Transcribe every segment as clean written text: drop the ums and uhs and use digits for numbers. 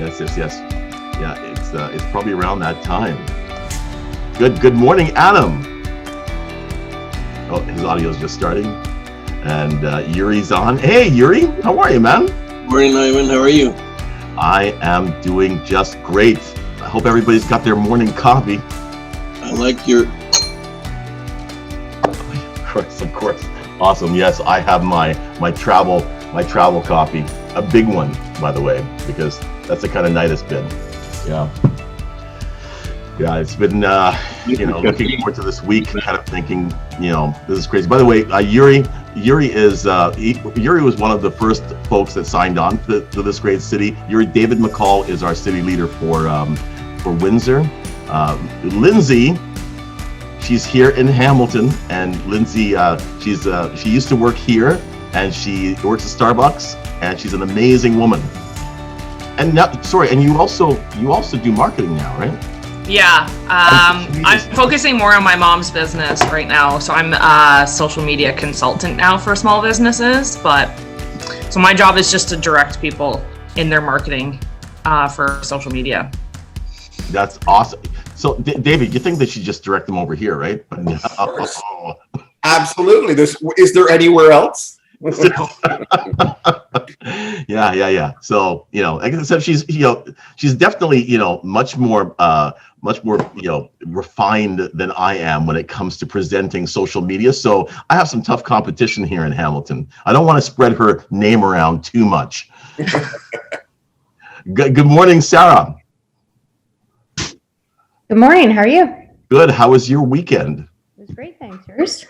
Yes. Yeah, it's probably around that time. Good morning, Adam. Oh, his audio is just starting, and Yuri's on. Hey, Yuri, how are you, man? Morning, Ivan. How are you? I am doing just great. I hope everybody's got their morning coffee. I like your. Of course. Awesome. Yes, I have my travel coffee, a big one, by the way, because that's the kind of night it's been. Yeah, it's been looking forward to this week, kind of thinking, this is crazy. By the way, Yuri was one of the first folks that signed on to this great city. David McCall is our city leader for Windsor. Lindsay, she's here in Hamilton, and Lindsay, she used to work here, and she works at Starbucks, and she's an amazing woman. And now, and you also do marketing now, right? Yeah, I'm focusing more on my mom's business right now. So I'm a social media consultant now for small businesses, so my job is just to direct people in their marketing for social media. That's awesome. So David, you think they should just direct them over here, right? Absolutely. Is there anywhere else? Yeah. So, like I said, she's definitely, much more refined than I am when it comes to presenting social media. So I have some tough competition here in Hamilton. I don't want to spread her name around too much. Good morning, Sarah. Good morning. How are you? Good. How was your weekend? It was great. Thanks. Yours?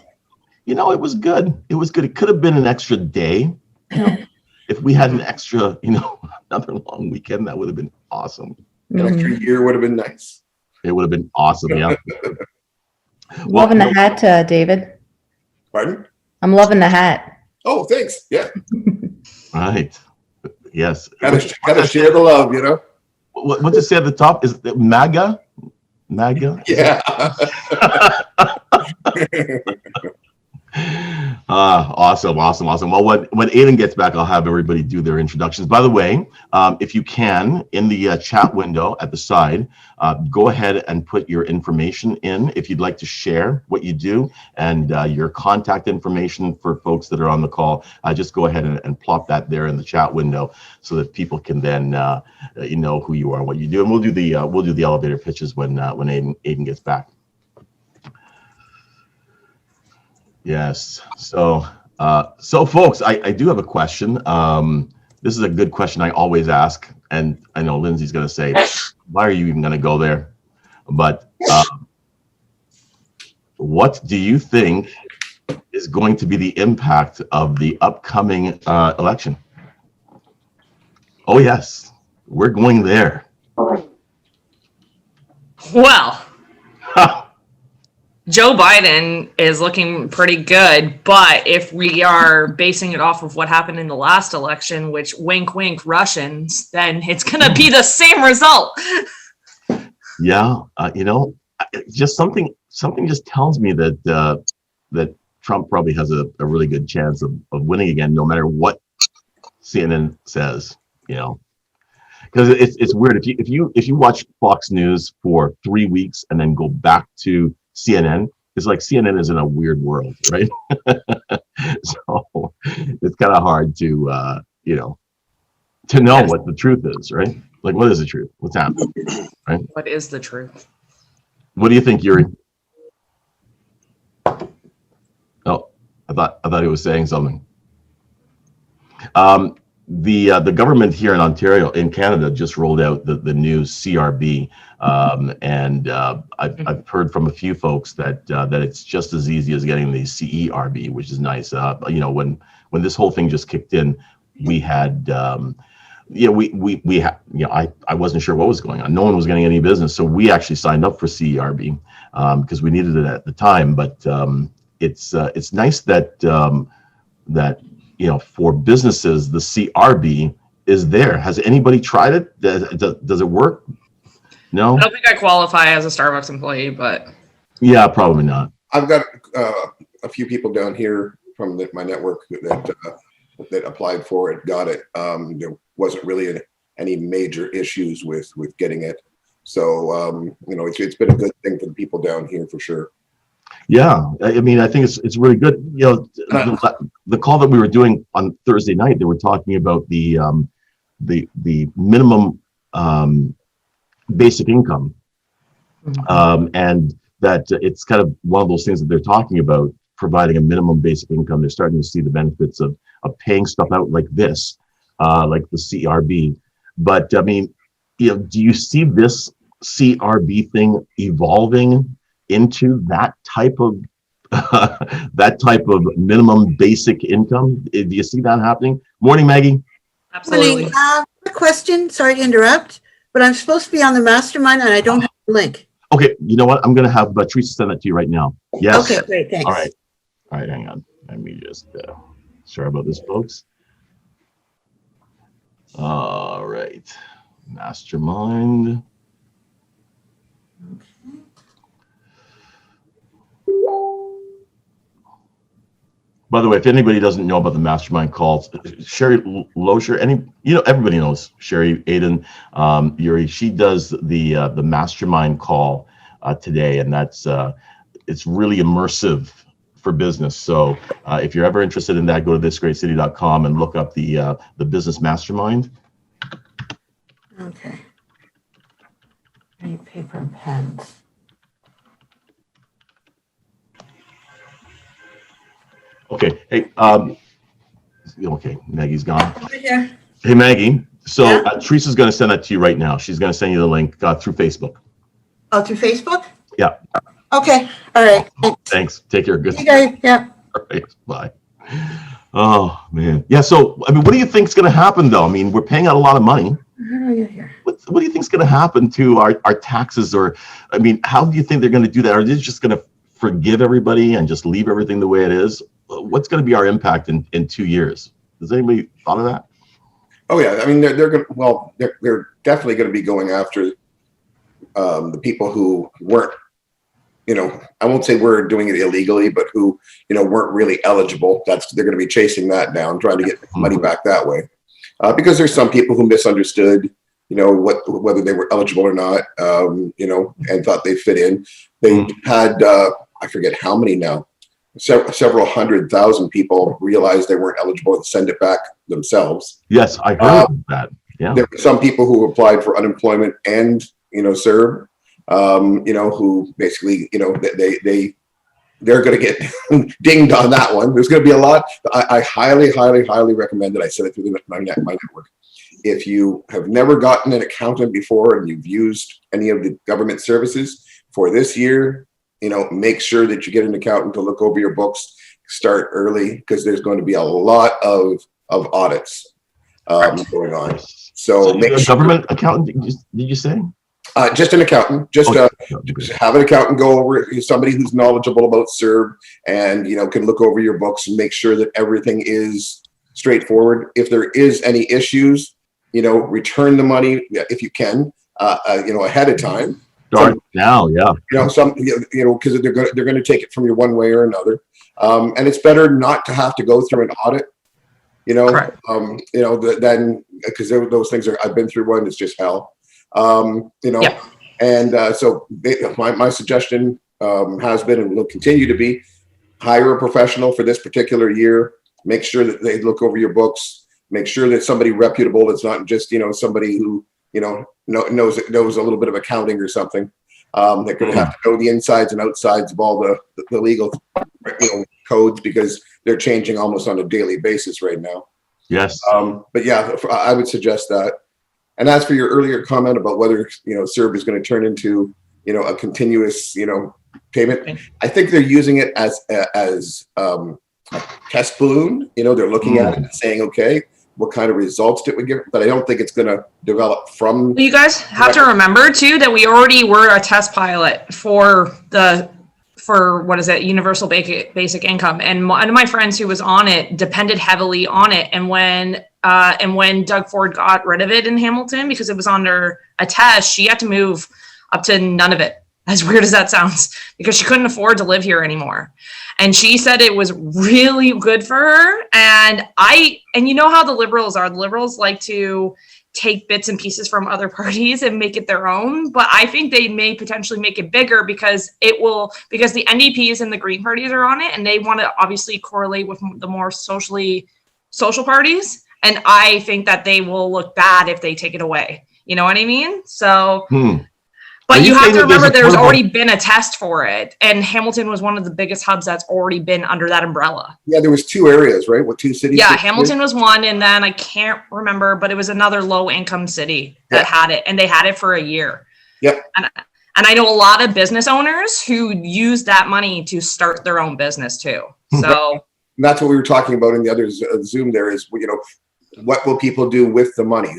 It was good. It could have been an extra day. If we had an extra, another long weekend, that would have been awesome. An extra year would have been nice. It would have been awesome, yeah. Loving the hat, David. Pardon? I'm loving the hat. Oh, thanks. Yeah. Right. Yes. Gotta share the love, What's it say at the top? Is it MAGA? MAGA? Yeah. Awesome. Well, when Aiden gets back, I'll have everybody do their introductions. By the way, if you can, in the chat window at the side, go ahead and put your information in if you'd like to share what you do and your contact information for folks that are on the call. Just go ahead and plop that there in the chat window so that people can then know who you are and what you do. And we'll do the elevator pitches when Aiden gets back. Yes. So folks, I do have a question. This is a good question I always ask, and I know Lindsay's going to say, why are you even going to go there? But what do you think is going to be the impact of the upcoming election? Oh, yes, we're going there. Well, Joe Biden is looking pretty good, but if we are basing it off of what happened in the last election, which wink, wink, Russians, then it's going to be the same result. Yeah, just something just tells me that that Trump probably has a really good chance of winning again, no matter what CNN says. Because it's weird if you watch Fox News for 3 weeks and then go back to CNN, it's like CNN is in a weird world, right? So it's kind of hard to know what the truth is, right? Like, what is the truth? What's happening, right? What is the truth? What do you think, Yuri? Oh, I thought he was saying something. The government here in Ontario, in Canada, just rolled out the new CRB, and I've heard from a few folks that it's just as easy as getting the CERB, which is nice. When this whole thing just kicked in, we had I wasn't sure what was going on. No one was getting any business, so we actually signed up for CERB because we needed it at the time. But it's nice that for businesses, the CRB is there. Has anybody tried it? Does it work? No? I don't think I qualify as a Starbucks employee, but... Yeah, probably not. I've got a few people down here from my network that applied for it, got it. There wasn't really any major issues with getting it. So it's been a good thing for the people down here for sure. Yeah, I mean, I think it's really good. The call that we were doing on Thursday night, they were talking about the minimum basic income, and that it's kind of one of those things that they're talking about, providing a minimum basic income. They're starting to see the benefits of paying stuff out like this, like the CRB. But I mean, do you see this CRB thing evolving into that type of minimum basic income? Do you see that happening? Morning, Maggie. Absolutely. A question, sorry to interrupt, but I'm supposed to be on the mastermind and I don't have the link. Okay, you know what? I'm going to have Teresa send that to you right now. Yes. Okay, great, thanks. All right, hang on. Let me just, sorry about this, folks. All right, mastermind. By the way, if anybody doesn't know about the mastermind calls, Sherry Loescher, everybody knows Sherry, Aiden, Yuri. She does the mastermind call today, and that's it's really immersive for business. So if you're ever interested in that, go to thisgreatcity.com and look up the business mastermind. Okay. I need paper and pens. Okay. Hey, okay, Maggie's gone. Over here. Hey, Maggie. So Yeah? Teresa's going to send that to you right now. She's going to send you the link through Facebook. Oh, through Facebook? Yeah. Okay, all right. Thanks. Take care. Good. You guys, yeah. All right. Bye. Oh, man. Yeah. So, I mean, what do you think is going to happen, though? I mean, we're paying out a lot of money. How are you here? What do you think is going to happen to our taxes? Or, I mean, how do you think they're going to do that? Are they just going to forgive everybody and just leave everything the way it is? What's going to be our impact in 2 years? Has anybody thought of that? Oh yeah, I mean they're definitely going to be going after the people who weren't, I won't say we're doing it illegally, but who weren't really eligible. They're going to be chasing that down, trying to get money back that way, because there's some people who misunderstood, whether they were eligible or not, and thought they fit in. They had I forget how many now. Several 100,000 people realized they weren't eligible and send it back themselves. Yes, I heard that. Yeah, there were some people who applied for unemployment and CERB, who basically they're going to get dinged on that one. There's going to be a lot. I highly recommend it. I said it through my network. If you have never gotten an accountant before and you've used any of the government services for this year, make sure that you get an accountant to look over your books, start early, because there's going to be a lot of audits going on. So make a government accountant, did you say? Just an accountant, just have an accountant go over it, somebody who's knowledgeable about CERB and, can look over your books and make sure that everything is straightforward. If there is any issues, return the money if you can, ahead of time. Start now, yeah. Because they're going to take it from you one way or another, and it's better not to have to go through an audit. Correct. Then because those things I've been through one. It's just hell. Yeah. And so my suggestion has been and will continue to be: hire a professional for this particular year. Make sure that they look over your books. Make sure that somebody reputable. That's not just somebody who knows a little bit of accounting or something. They're going to have to know the insides and outsides of all the legal codes, because they're changing almost on a daily basis right now. Yes. But yeah, I would suggest that. And as for your earlier comment about whether CERB is going to turn into a continuous payment, I think they're using it as a test balloon. They're looking at it and saying, okay, what kind of results did we get? But I don't think it's going to develop from. You guys have to remember too that we already were a test pilot for universal basic income, and one of my friends who was on it depended heavily on it. And when Doug Ford got rid of it in Hamilton because it was under a test, she had to move up to none of it. As weird as that sounds, because she couldn't afford to live here anymore. And she said it was really good for her. And you know how the liberals are. The liberals like to take bits and pieces from other parties and make it their own. But I think they may potentially make it bigger because the NDPs and the Green parties are on it, and they want to obviously correlate with the more social parties. And I think that they will look bad if they take it away. You know what I mean? So, but you have to remember there's already been a test for it. And Hamilton was one of the biggest hubs that's already been under that umbrella. Yeah, there was 2 areas, right? What, 2 cities? Yeah, Hamilton was one, and then I can't remember, but it was another low-income city that had it, and they had it for a year. Yep. And I know a lot of business owners who use that money to start their own business too. So and that's what we were talking about in the other Zoom there is, what will people do with the money?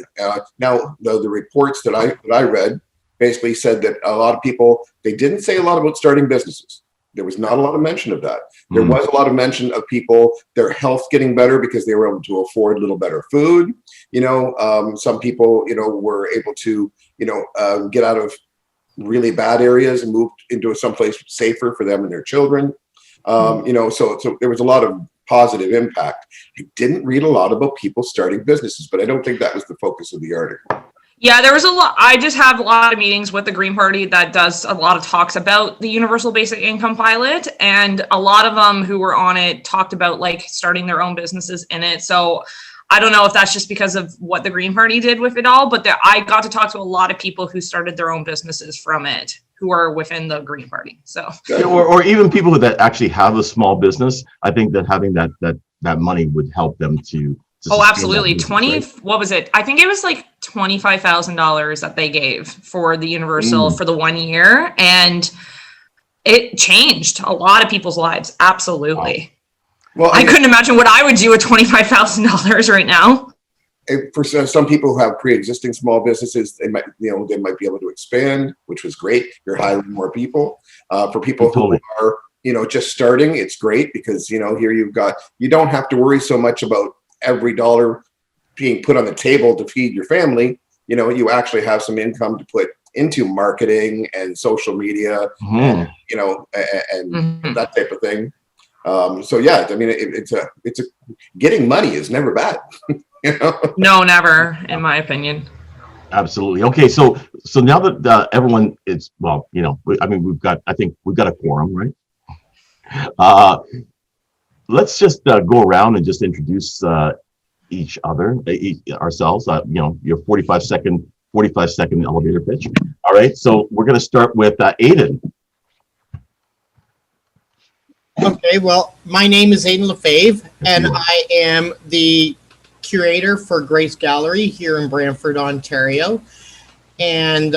Now, the reports that I read basically said that a lot of people, they didn't say a lot about starting businesses. There was not a lot of mention of that. There was a lot of mention of people, their health getting better because they were able to afford a little better food. Some people, were able to, get out of really bad areas and move into someplace safer for them and their children. So there was a lot of positive impact. I didn't read a lot about people starting businesses, but I don't think that was the focus of the article. yeah, there was a lot. I just have a lot of meetings with the Green Party that does a lot of talks about the universal basic income pilot. And a lot of them who were on it talked about like starting their own businesses in it. So I don't know if that's just because of what the Green Party did with it all, but I got to talk to a lot of people who started their own businesses from it, who are within the Green Party. So, or even people that actually have a small business. I think that having that money would help them to oh, absolutely. Right? What was it? I think it was like $25,000 that they gave for the universal for the 1 year. And it changed a lot of people's lives. Absolutely. Wow. Well, I couldn't imagine what I would do with $25,000 right now. For some people who have pre-existing small businesses, they might be able to expand, which was great. You're hiring more people. For people who are, just starting, it's great because, here you don't have to worry so much about every dollar being put on the table to feed your family. You actually have some income to put into marketing and social media, and that type of thing. So yeah, I mean, it's a getting money is never bad. No, never, in my opinion. Absolutely. Okay, so now that everyone is we've got a quorum, right? Let's just go around and just introduce each other, ourselves. Your 45-second elevator pitch. All right, so we're going to start with Aiden. Okay, well, my name is Aiden Lefebvre, and I am the curator for Grace Gallery here in Brantford, Ontario. And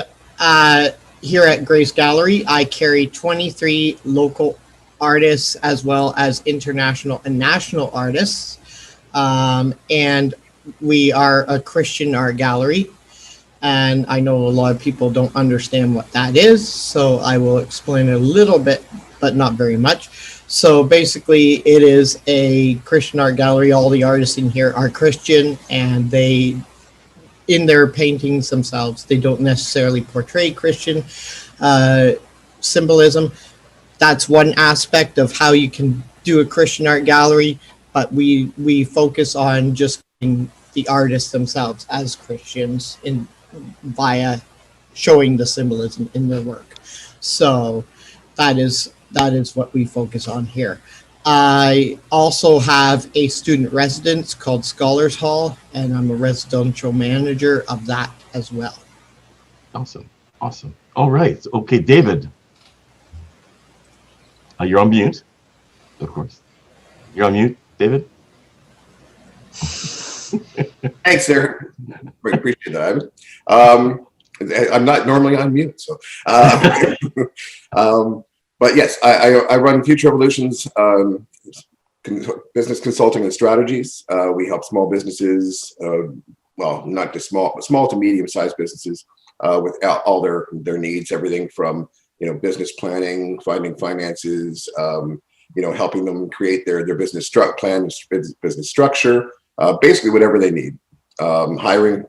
here at Grace Gallery, I carry 23 local artists as well as international and national artists. And we are a Christian art gallery. And I know a lot of people don't understand what that is, so I will explain it a little bit, but not very much. So basically, it is a Christian art gallery. All the artists in here are Christian, and they, in their paintings themselves, they don't necessarily portray Christian symbolism. That's one aspect of how you can do a Christian art gallery, but we focus on just the artists themselves as Christians via showing the symbolism in their work. So that is what we focus on here. I also have a student residence called Scholars Hall, and I'm a residential manager of that as well. Awesome. All right. Okay, David. You're on mute, of course. You're on mute, David. Thanks, Eric. Appreciate that, Ivan. I'm not normally on mute, so. But yes, I run Future Evolutions business consulting and strategies. We help small businesses, not just small to medium-sized businesses with all their needs, everything from business planning, finding finances, helping them create their business plan, business structure, basically whatever they need. Hiring,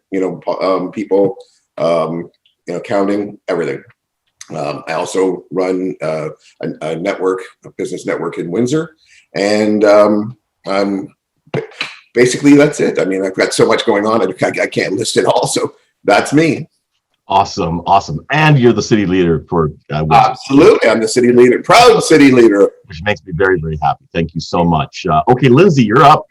people, accounting, everything. I also run a business network in Windsor, and I'm basically that's it. I mean, I've got so much going on, I can't list it all. So that's me. Awesome. And you're the city leader for Windsor, Absolutely. I'm the city leader, proud city leader. which makes me very, very happy. Thank you so much. Okay, Lindsay, you're up.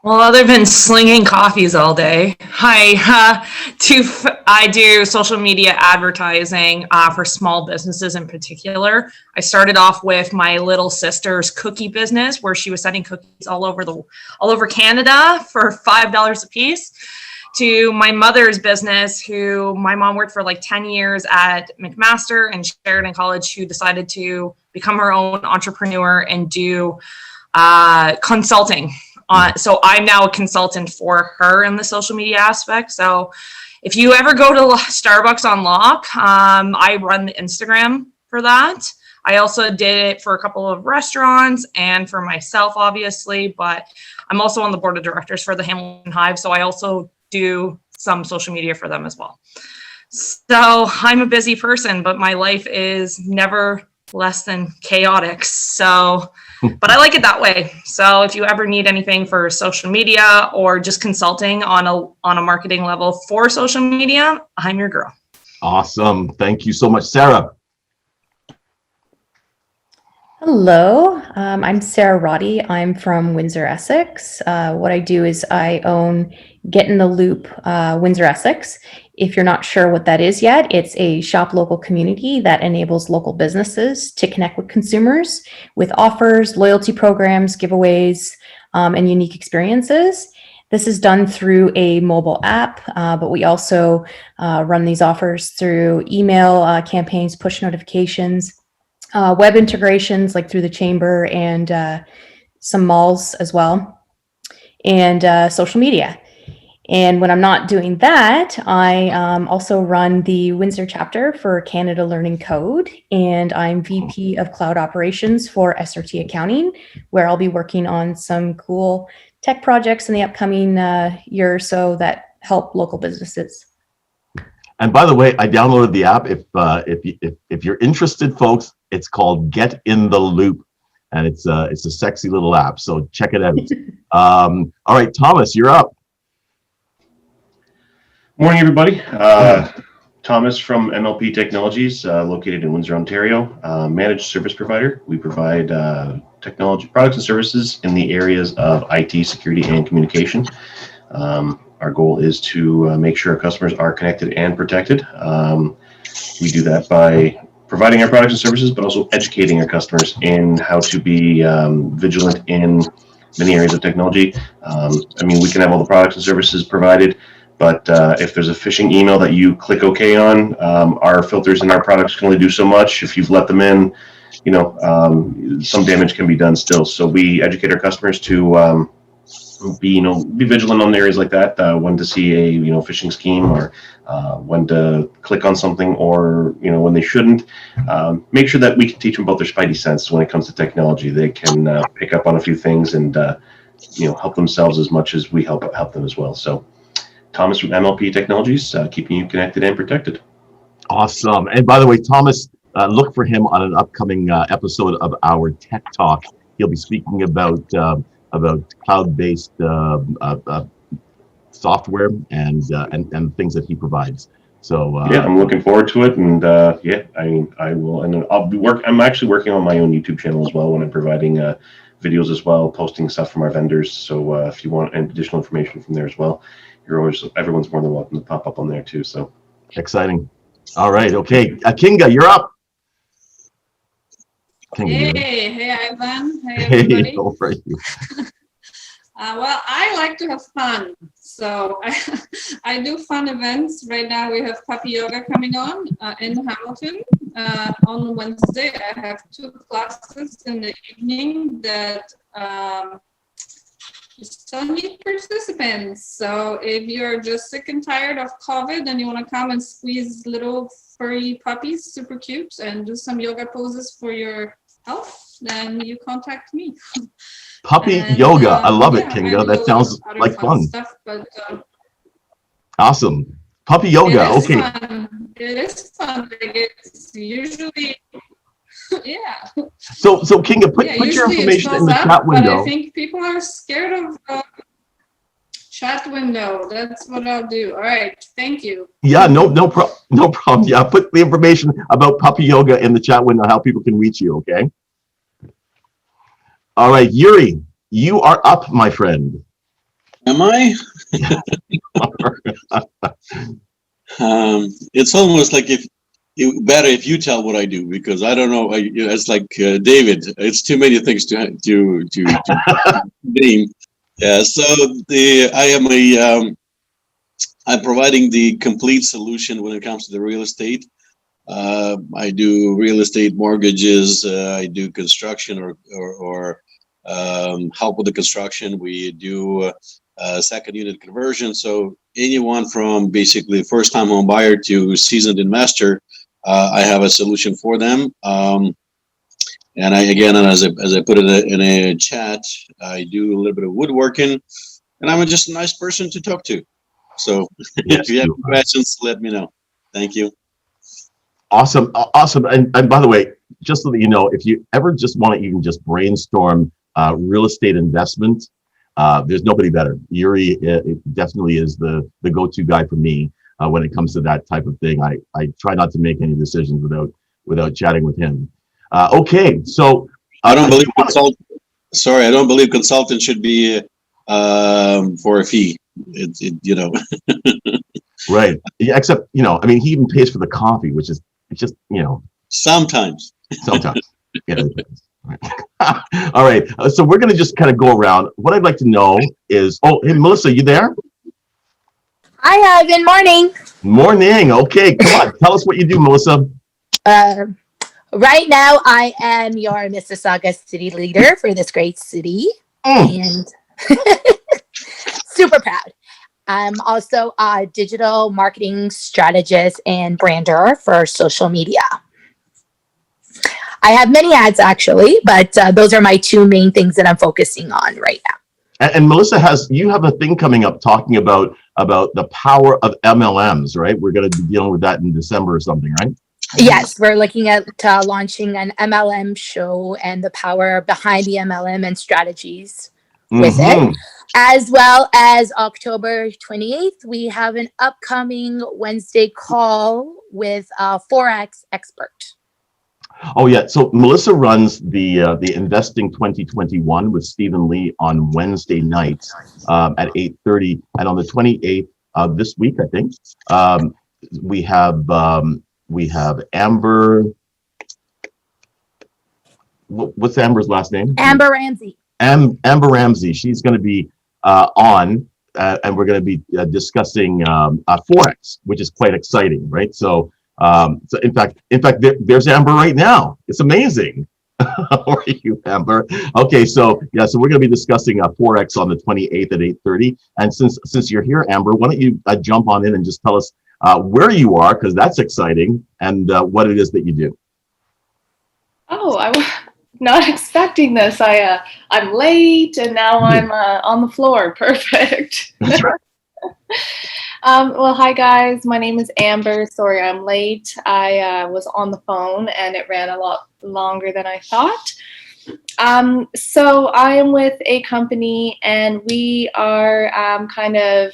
Well, other than slinging coffees all day, I do social media advertising for small businesses in particular. I started off with my little sister's cookie business, where she was sending cookies all over Canada for $5 a piece, to my mother's business, who my mom worked for like 10 years at McMaster and Sheridan College, who decided to become her own entrepreneur and do consulting. So I'm now a consultant for her in the social media aspect. So if you ever go to Starbucks on Lock, I run the Instagram for that. I also did it for a couple of restaurants and for myself, obviously, but I'm also on the board of directors for the Hamilton Hive. So I also do some social media for them as well. So I'm a busy person, but my life is never less than chaotic. So, but I like it that way. So if you ever need anything for social media or just consulting on a marketing level for social media, I'm your girl. Awesome. Thank you so much, Sarah. Hello, I'm Sarah Roddy. I'm from Windsor, Essex. What I do is I own Get in the Loop Windsor, Essex. If you're not sure what that is yet, it's a shop local community that enables local businesses to connect with consumers with offers, loyalty programs, giveaways, and unique experiences. This is done through a mobile app, but we also run these offers through email campaigns, push notifications, web integrations like through the chamber and some malls as well, and social media. And when I'm not doing that, I also run the Windsor chapter for Canada Learning Code, and I'm VP of Cloud Operations for SRT Accounting, where I'll be working on some cool tech projects in the upcoming year or so that help local businesses. And by the way, I downloaded the app. If you're interested, folks, it's called Get in the Loop, and it's a sexy little app. So check it out. All right, Thomas, you're up. Morning, everybody. Thomas from MLP Technologies, located in Windsor, Ontario, managed service provider. We provide technology products and services in the areas of IT, security, and communication. Our goal is to make sure our customers are connected and protected. We do that by providing our products and services, but also educating our customers in how to be vigilant in many areas of technology. We can have all the products and services provided, but if there's a phishing email that you click OK on, our filters and our products can only do so much. If you've let them in, some damage can be done still. So we educate our customers to be vigilant on areas like that, when to see a phishing scheme, or when to click on something, or when they shouldn't. Make sure that we can teach them about their spidey sense when it comes to technology. They can pick up on a few things and help themselves as much as we help them as well. So Thomas from MLP Technologies, keeping you connected and protected. Awesome. And by the way, Thomas, look for him on an upcoming episode of our Tech Talk. He'll be speaking about cloud-based software and things that he provides. So I'm looking forward to it, and I will. And I'm actually working on my own YouTube channel as well, when I'm providing videos as well, posting stuff from our vendors. So if you want additional information from there as well, everyone's more than welcome to pop up on there too. So exciting. All right. Okay. Kinga, you're up. Kinga, Hey, Ivan. Hey, everybody. Hey, over you. Well, I like to have fun, so I do fun events. Right now we have puppy yoga coming on in Hamilton. On Wednesday, I have 2 classes in the evening that still need participants. So if you're just sick and tired of COVID and you want to come and squeeze little furry puppies, super cute, and do some yoga poses for your health, then you contact me. Puppy yoga. I love it, Kinga. That sounds like fun. Stuff, but, awesome. Puppy yoga. Okay. Fun. It is fun. It's usually, yeah. So Kinga, put your usually it information in fills the up, chat but I window. think people are scared of chat window. That's what I'll do. All right. Thank you. Yeah, no problem. Yeah, put the information about puppy yoga in the chat window, how people can reach you, okay? All right, Yuri, you are up, my friend. Am I? It's almost like better if you tell what I do, because I don't know. It's like David. It's too many things to name. Yeah. So I'm providing the complete solution when it comes to the real estate. I do real estate mortgages. I do construction or help with the construction. We do second unit conversion. So anyone from basically first time home buyer to seasoned investor, I have a solution for them. And as I put it in a chat, I do a little bit of woodworking, and I'm just a nice person to talk to. So if you have questions, let me know. Thank you. Awesome. And by the way, just so that you know, if you ever just want to even just brainstorm real estate investment, there's nobody better. Yuri it definitely is the go-to guy for me when it comes to that type of thing. I try not to make any decisions without chatting with him. Okay, so I don't believe I don't believe consultant should be for a fee. Right. Yeah, except I mean, he even pays for the coffee, which is just sometimes. Yeah. All right. So we're going to just kind of go around. What I'd like to know is, hey, Melissa, you there? Hi, Ivan. Morning. Morning. Okay, come on. Tell us what you do, Melissa. Right now, I am your Mississauga city leader for this great city, and super proud. I'm also a digital marketing strategist and brander for social media. I have many ads actually, but those are my two main things that I'm focusing on right now. And Melissa, you have a thing coming up talking about the power of MLMs, right? We're going to be dealing with that in December or something, right? Yes, we're looking at launching an MLM show and the power behind the MLM and strategies with it. As well as October 28th, we have an upcoming Wednesday call with a Forex expert. Oh yeah, so Melissa runs the Investing 2021 with Stephen Lee on Wednesday nights at 8:30, and on the 28th of this week, I think, we have Amber. What's Amber's last name? Amber Ramsey. Amber Ramsey. She's going to be on, and we're going to be discussing Forex, which is quite exciting, right? So in fact, there's Amber right now. It's amazing. How are you, Amber? Okay, so yeah, so we're going to be discussing Forex on the 28th at 8:30. And since you're here, Amber, why don't you jump on in and just tell us where you are, because that's exciting, and what it is that you do. Oh, I was not expecting this. I'm late, and now I'm on the floor. Perfect. That's right. Well, hi guys. My name is Amber. Sorry, I'm late. I was on the phone, and it ran a lot longer than I thought. So I am with a company, and we are kind of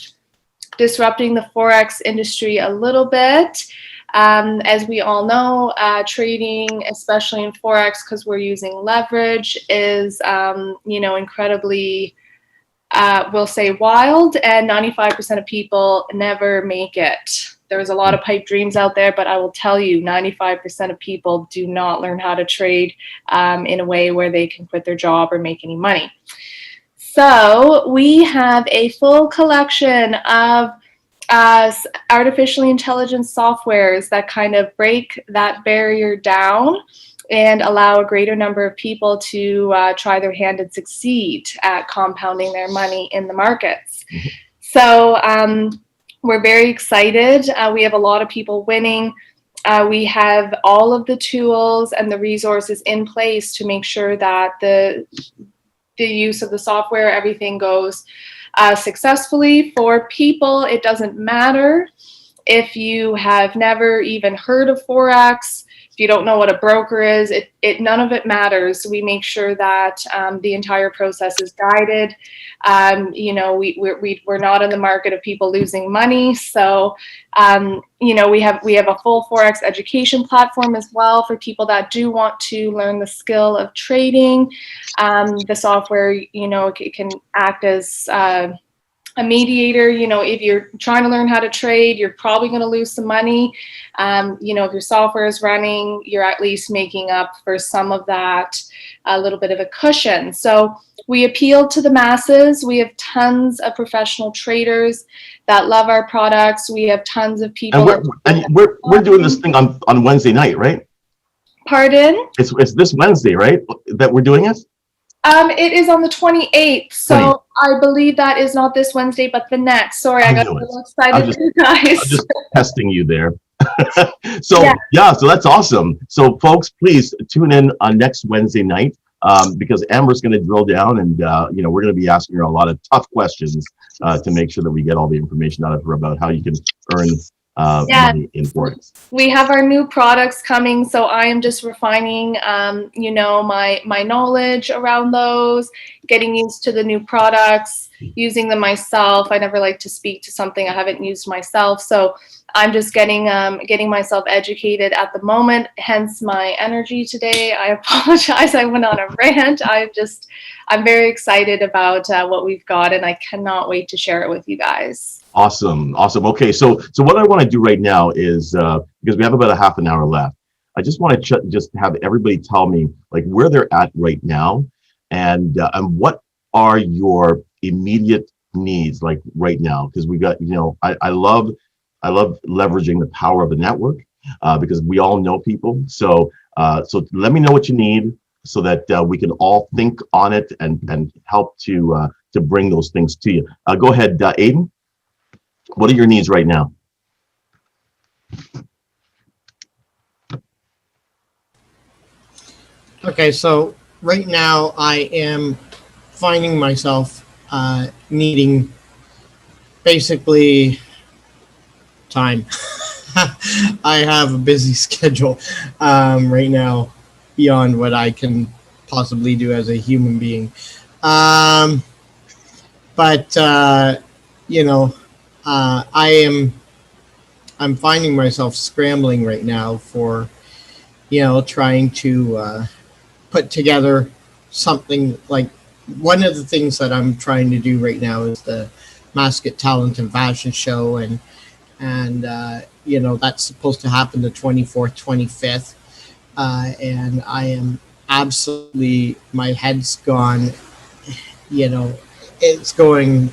disrupting the Forex industry a little bit. As we all know, trading, especially in Forex, because we're using leverage, is incredibly, we'll say, wild, and 95% of people never make it. There's a lot of pipe dreams out there, but I will tell you, 95% of people do not learn how to trade in a way where they can quit their job or make any money. So we have a full collection of artificially intelligent softwares that kind of break that barrier down and allow a greater number of people to try their hand and succeed at compounding their money in the markets. So we're very excited. We have a lot of people winning. We have all of the tools and the resources in place to make sure that the use of the software, everything goes successfully. For people, it doesn't matter if you have never even heard of Forex, if you don't know what a broker is, it none of it matters. We make sure that the entire process is guided. You know, we're not in the market of people losing money. So, you know, we have a full Forex education platform as well for people that do want to learn the skill of trading. The software, you know, it can act as a mediator. You know, if you're trying to learn how to trade, you're probably going to lose some money. You know, if your software is running, you're at least making up for some of that, a little bit of a cushion. So we appeal to the masses. We have tons of professional traders that love our products. We have tons of people. And we're doing this thing on Wednesday night, right? Pardon? It's this Wednesday, right? That we're doing it? It is on the 28th, so I believe that is not this Wednesday, but the next. Sorry, I got a little excited for you guys. I'm just testing you there. So that's awesome. So folks, please tune in on next Wednesday night because Amber's going to drill down, and you know, we're going to be asking her a lot of tough questions to make sure that we get all the information out of her about how you can earn money in Forex. We have our new products coming, so I am just refining, you know, my knowledge around those, getting used to the new products, using them myself. I never like to speak to something I haven't used myself, so I'm just getting myself educated at the moment. Hence my energy today. I apologize. I went on a rant. I'm very excited about what we've got, and I cannot wait to share it with you guys. Awesome. Okay, so what I want to do right now is because we have about a half an hour left, I just want to just have everybody tell me like where they're at right now, and what are your immediate needs like right now, because we got, you know, I love leveraging the power of the network because we all know people. So let me know what you need so that we can all think on it and help to bring those things to you. Go ahead, Aiden. What are your needs right now? Okay, so right now I am finding myself needing basically time. I have a busy schedule right now beyond what I can possibly do as a human being. But you know, I'm finding myself scrambling right now for, you know, trying to put together something. Like one of the things that I'm trying to do right now is the Mascot Talent and Fashion Show, and you know, that's supposed to happen the 24th, 25th, and I am absolutely, my head's gone, you know, it's going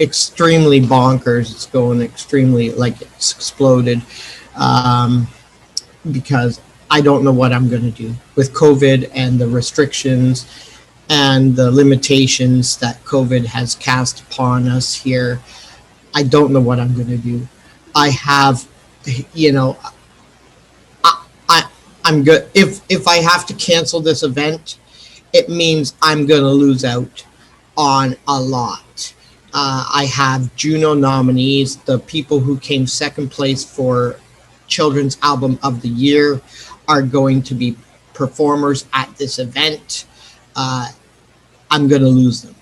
extremely bonkers. It's going extremely, like, it's exploded because I don't know what I'm going to do with COVID and the restrictions and the limitations that COVID has cast upon us here. I don't know what I'm going to do. I have, you know, I'm good. If I have to cancel this event, it means I'm going to lose out on a lot. I have Juno nominees, the people who came second place for Children's Album of the Year are going to be performers at this event. I'm going to lose them.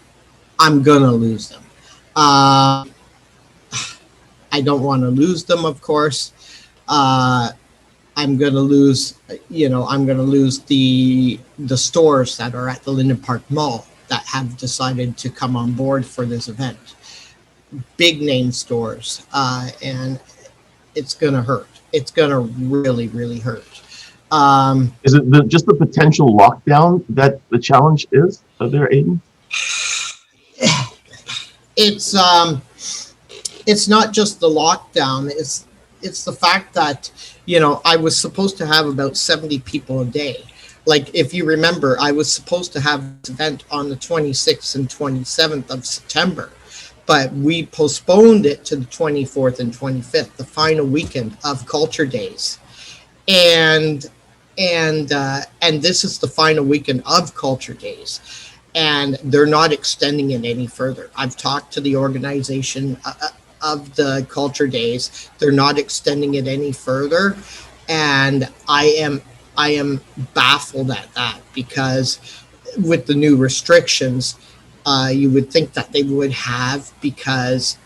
I don't want to lose them, of course. I'm going to lose, you know, I'm going to lose the stores that are at the Linden Park Mall that have decided to come on board for this event. Big name stores, and it's going to hurt. It's going to really, really hurt. Is it just the potential lockdown that the challenge is there, Aiden? It's not just the lockdown. It's the fact that, you know, I was supposed to have about 70 people a day. Like, if you remember, I was supposed to have this event on the 26th and 27th of September, but we postponed it to the 24th and 25th, the final weekend of Culture Days. And this is the final weekend of Culture Days, and they're not extending it any further. I've talked to the organization of the Culture Days. They're not extending it any further, and I am I am baffled at that, because with the new restrictions, you would think that they would have, because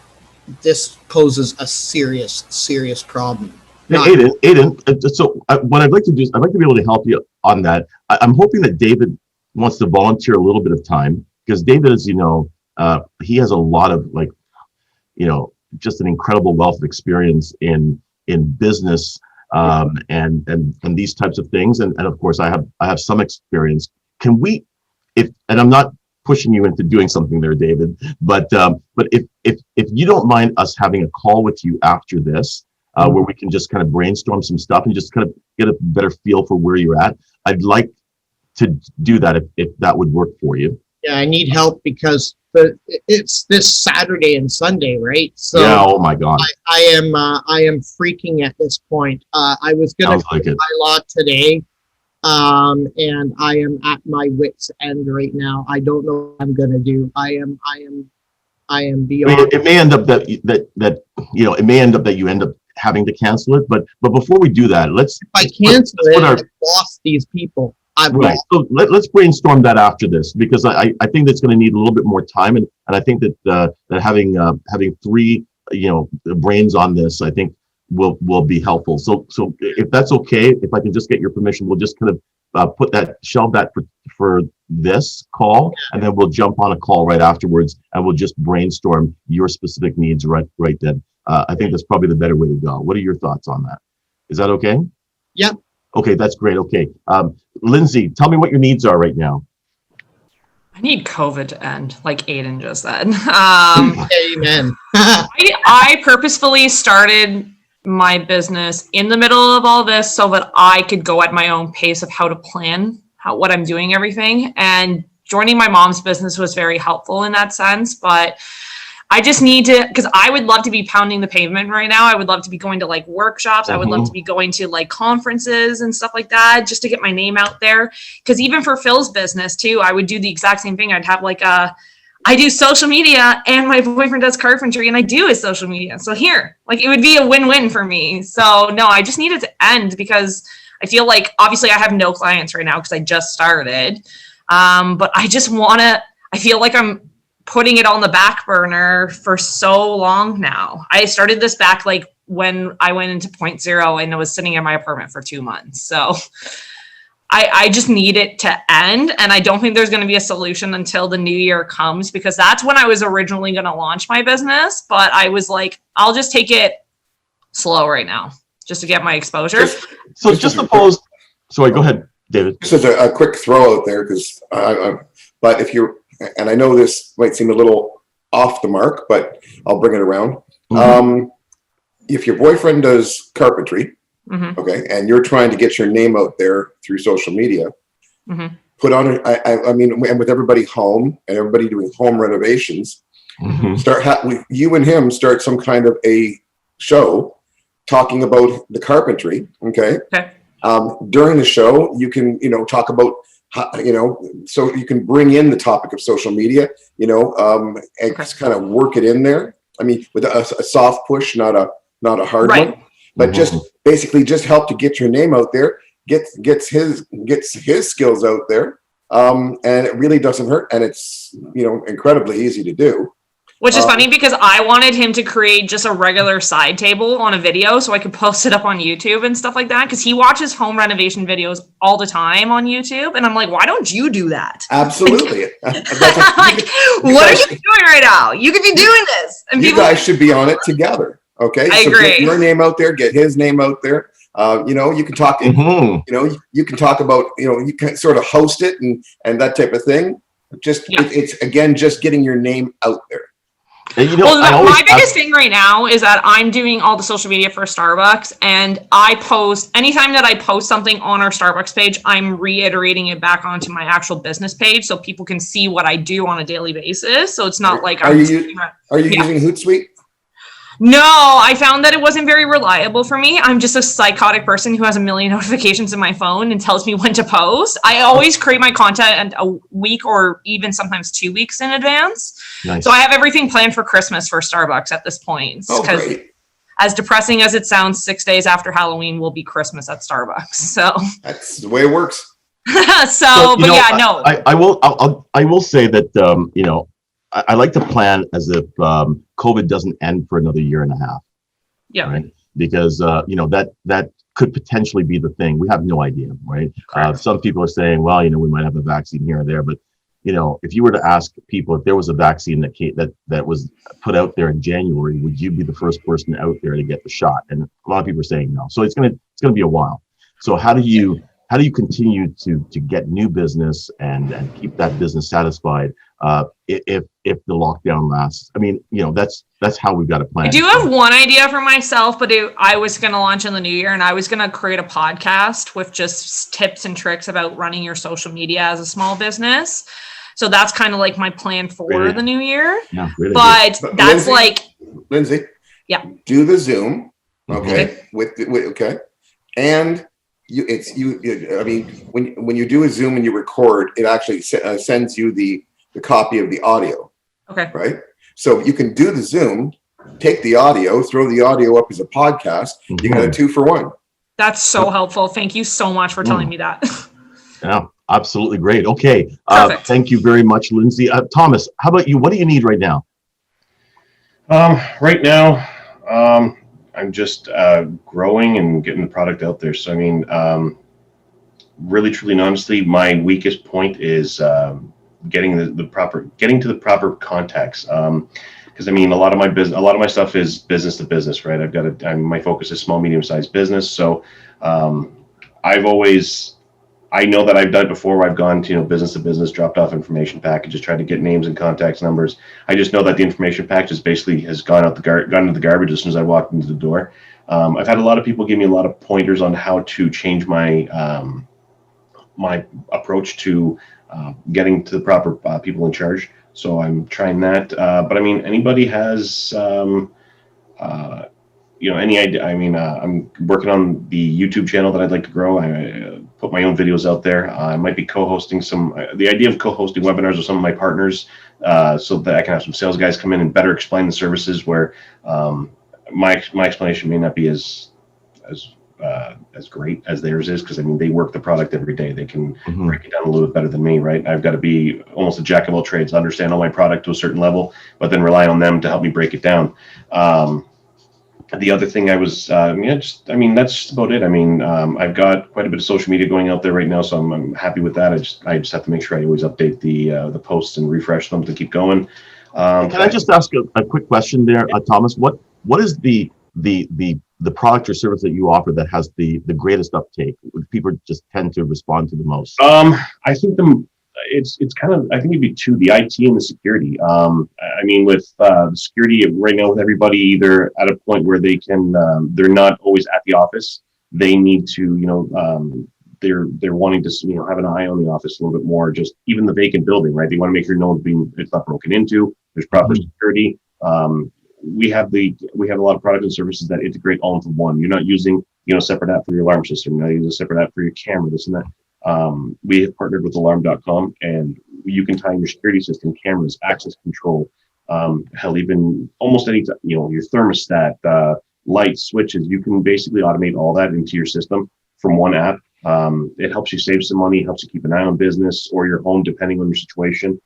this poses a serious problem. Aiden, so what I'd like to do is I'd like to be able to help you on that. I'm hoping that David wants to volunteer a little bit of time, because David, as you know, he has a lot of just an incredible wealth of experience in business and these types of things, and of course I have some experience. Can we, and I'm not pushing you into doing something there, David, but if you don't mind us having a call with you after this, where we can just kind of brainstorm some stuff and just kind of get a better feel for where you're at, I'd like to do that if that would work for you. Yeah, I need help, because it's this Saturday and Sunday, right? So yeah, oh my God. I am freaking at this point. I was gonna Sounds like it. my law today, and I am at my wit's end right now. I don't know what I'm gonna do. I am beyond. It may end up that it may end up that you end up having to cancel it, but before we do that, let's. If I cancel it, I've lost these people. Right. So let's brainstorm that after this, because I think that's going to need a little bit more time, and I think that having three brains on this, I think will be helpful. So if that's okay, if I can just get your permission, we'll just kind of shelve that for this call, and then we'll jump on a call right afterwards, and we'll just brainstorm your specific needs right then. I think that's probably the better way to go. What are your thoughts on that? Is that okay? Yep. Okay, that's great. Okay. Lindsay, tell me what your needs are right now. I need COVID to end, like Aiden just said. Amen. I purposefully started my business in the middle of all this so that I could go at my own pace of how to plan what I'm doing, everything. And joining my mom's business was very helpful in that sense. But I just need to, because I would love to be pounding the pavement right now. I would love to be going to like workshops. I would love to be going to like conferences and stuff like that, just to get my name out there. Because even for Phil's business too, I would do the exact same thing. I'd have like I do social media, and my boyfriend does carpentry, and I do his social media. So here, like, it would be a win-win for me. So no, I just need it to end, because I feel like obviously I have no clients right now because I just started. But I just I feel like I'm putting it on the back burner for so long now. I started this back like when I went into 0.0 and I was sitting in my apartment for 2 months. So I just need it to end. And I don't think there's going to be a solution until the new year comes, because that's when I was originally going to launch my business. But I was like, I'll just take it slow right now just to get my exposure. So just suppose, sorry, go ahead, David. This is a quick throw out there, because but if you're, and I know this might seem a little off the mark, but I'll bring it around. Mm-hmm. If your boyfriend does carpentry, mm-hmm. okay, and you're trying to get your name out there through social media, mm-hmm. put on, I mean, and with everybody home and everybody doing home renovations, mm-hmm. You and him start some kind of a show talking about the carpentry, okay? During the show, you can, talk about, so you can bring in the topic of social media, and just kind of work it in there. I mean, with a soft push, not a hard one, but just basically just help to get your name out there, gets his skills out there, and it really doesn't hurt, and it's incredibly easy to do. Which is funny, because I wanted him to create just a regular side table on a video so I could post it up on YouTube and stuff like that, because he watches home renovation videos all the time on YouTube, and I'm like, why don't you do that? Absolutely. What are you doing right now? You could be doing this. And you guys should be on it together. Okay. I agree. Get your name out there, get his name out there. You can talk, mm-hmm. You can talk about, you can sort of host it and that type of thing. It's again, just getting your name out there. And, my biggest thing right now is that I'm doing all the social media for Starbucks, and I post anytime that I post something on our Starbucks page, I'm reiterating it back onto my actual business page so people can see what I do on a daily basis. So it's not like are you using Hootsuite? No, I found that it wasn't very reliable for me. I'm just a psychotic person who has a million notifications in my phone and tells me when to post. I always create my content a week or even sometimes 2 weeks in advance. Nice. So I have everything planned for Christmas for Starbucks at this point. Oh, great. as depressing as it sounds, 6 days after Halloween will be Christmas at Starbucks. So That's the way it works. so, but yeah, no. I will say that I like to plan as if COVID doesn't end for another year and a half. Yeah. Right. Because that could potentially be the thing. We have no idea, right? Some people are saying, well, we might have a vaccine here or there, but if you were to ask people if there was a vaccine that was put out there in January, would you be the first person out there to get the shot? And a lot of people are saying no. So it's gonna be a while. So how do you continue to get new business and keep that business satisfied if the lockdown lasts? I mean, that's how we've got to plan. I do have one idea for myself, but I was going to launch in the new year, and I was going to create a podcast with just tips and tricks about running your social media as a small business. So that's kind of like my plan for the new year. Yeah, really. But that's Lindsay. Yeah. Do the Zoom, okay? Okay, and I mean, when you do a Zoom and you record, it actually sends you the copy of the audio. Okay. Right. So you can do the Zoom, take the audio, throw the audio up as a podcast. You got a 2-for-1. That's so helpful. Thank you so much for telling me that. Yeah, absolutely great. Okay. Perfect. Thank you very much, Lindsay. Thomas, how about you? What do you need right now? Right now, I'm just growing and getting the product out there. So, I mean, really, truly, and honestly, my weakest point is getting to the proper contacts. Because I mean, a lot of my stuff is business to business, right? My focus is small, medium-sized business. So, I know that I've done it before where I've gone to, business to business, dropped off information packages, tried to get names and contacts numbers. I just know that the information package has gone into the garbage as soon as I walked into the door. I've had a lot of people give me a lot of pointers on how to change my my approach to getting to the proper people in charge. So I'm trying that. But I mean, anybody has any idea? I mean, I'm working on the YouTube channel that I'd like to grow. I put my own videos out there. I might be co-hosting the idea of co-hosting webinars with some of my partners so that I can have some sales guys come in and better explain the services where my explanation may not be as great as theirs is, because I mean, they work the product every day. They can break it down a little bit better than me, right? I've got to be almost a jack of all trades, understand all my product to a certain level, but then rely on them to help me break it down. The other thing that's just about it. I mean, I've got quite a bit of social media going out there right now, so I'm happy with that. I just have to make sure I always update the posts and refresh them to keep going. Can I just ask a quick question there, Thomas? What is the product or service that you offer that has the greatest uptake? People just tend to respond to the most. I think it's kind of, I think it'd be two, the IT and the security. I mean, with security right now, with everybody either at a point where they can, they're not always at the office. They need to, they're wanting to, have an eye on the office a little bit more. Just even the vacant building, right? They want to make sure it's not broken into. There's proper security. We have a lot of products and services that integrate all into one. You're not using, separate app for your alarm system. You're not using a separate app for your camera, this and that. We have partnered with alarm.com, and you can tie in your security system, cameras, access control, hell, even almost any, your thermostat, lights, switches. You can basically automate all that into your system from one app. It helps you save some money, helps you keep an eye on business or your home, depending on your situation.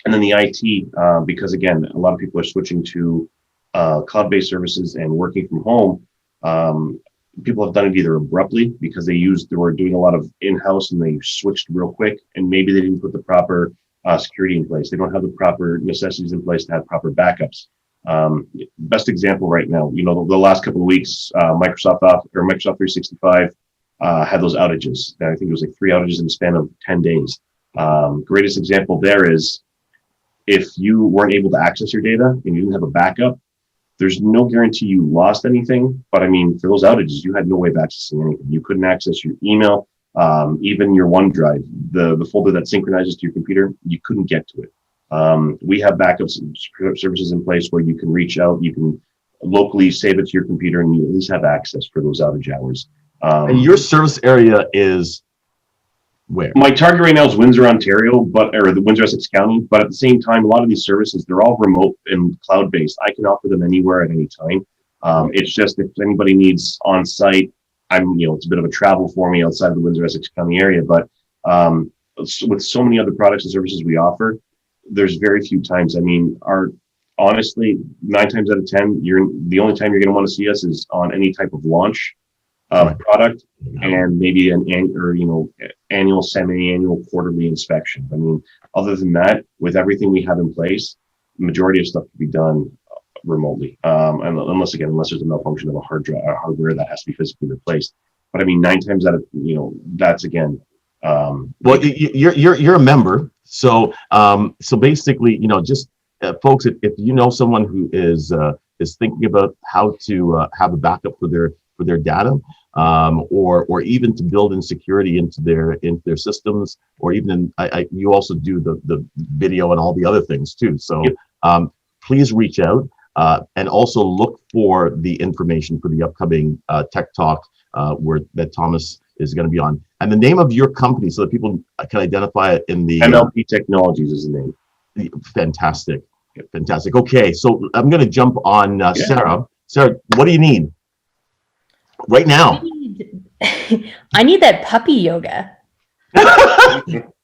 And then the IT, because again, a lot of people are switching to cloud-based services and working from home. People have done it either abruptly because they were doing a lot of in-house and they switched real quick, and maybe they didn't put the proper security in place. They don't have the proper necessities in place to have proper backups. Best example right now, the last couple of weeks, Microsoft 365 had those outages. I think it was like 3 outages in the span of 10 days. Greatest example there is if you weren't able to access your data and you didn't have a backup, there's no guarantee you lost anything. But I mean, for those outages, you had no way of accessing anything. You couldn't access your email, even your OneDrive, the folder that synchronizes to your computer, you couldn't get to it. We have backups and services in place where you can reach out, you can locally save it to your computer, and you at least have access for those outage hours. And your service area is Where? My target right now is Windsor, Ontario, or the Windsor Essex County. But at the same time, a lot of these services, they're all remote and cloud-based. I can offer them anywhere at any time. It's just if anybody needs on-site, it's a bit of a travel for me outside of the Windsor Essex County area. But with so many other products and services we offer, there's very few times. Honestly, 9 times out of 10, the only time you're going to want to see us is on any type of launch product, and maybe an annual, semi-annual, quarterly inspection. Other than that, with everything we have in place, the majority of stuff can be done remotely, unless there's a malfunction of a hardware that has to be physically replaced. But 9 times out of that's again. Well, you're a member, so basically, just folks, if you know someone who is thinking about how to have a backup for their data, or even to build in security into their systems, or even you also do the video and all the other things too. So please reach out, and also look for the information for the upcoming Tech Talk that Thomas is going to be on, and the name of your company so that people can identify it in the MLP Technologies is the name. Fantastic. Okay, so I'm going to jump on Sarah. Sarah, what do you need right now? I need that puppy yoga.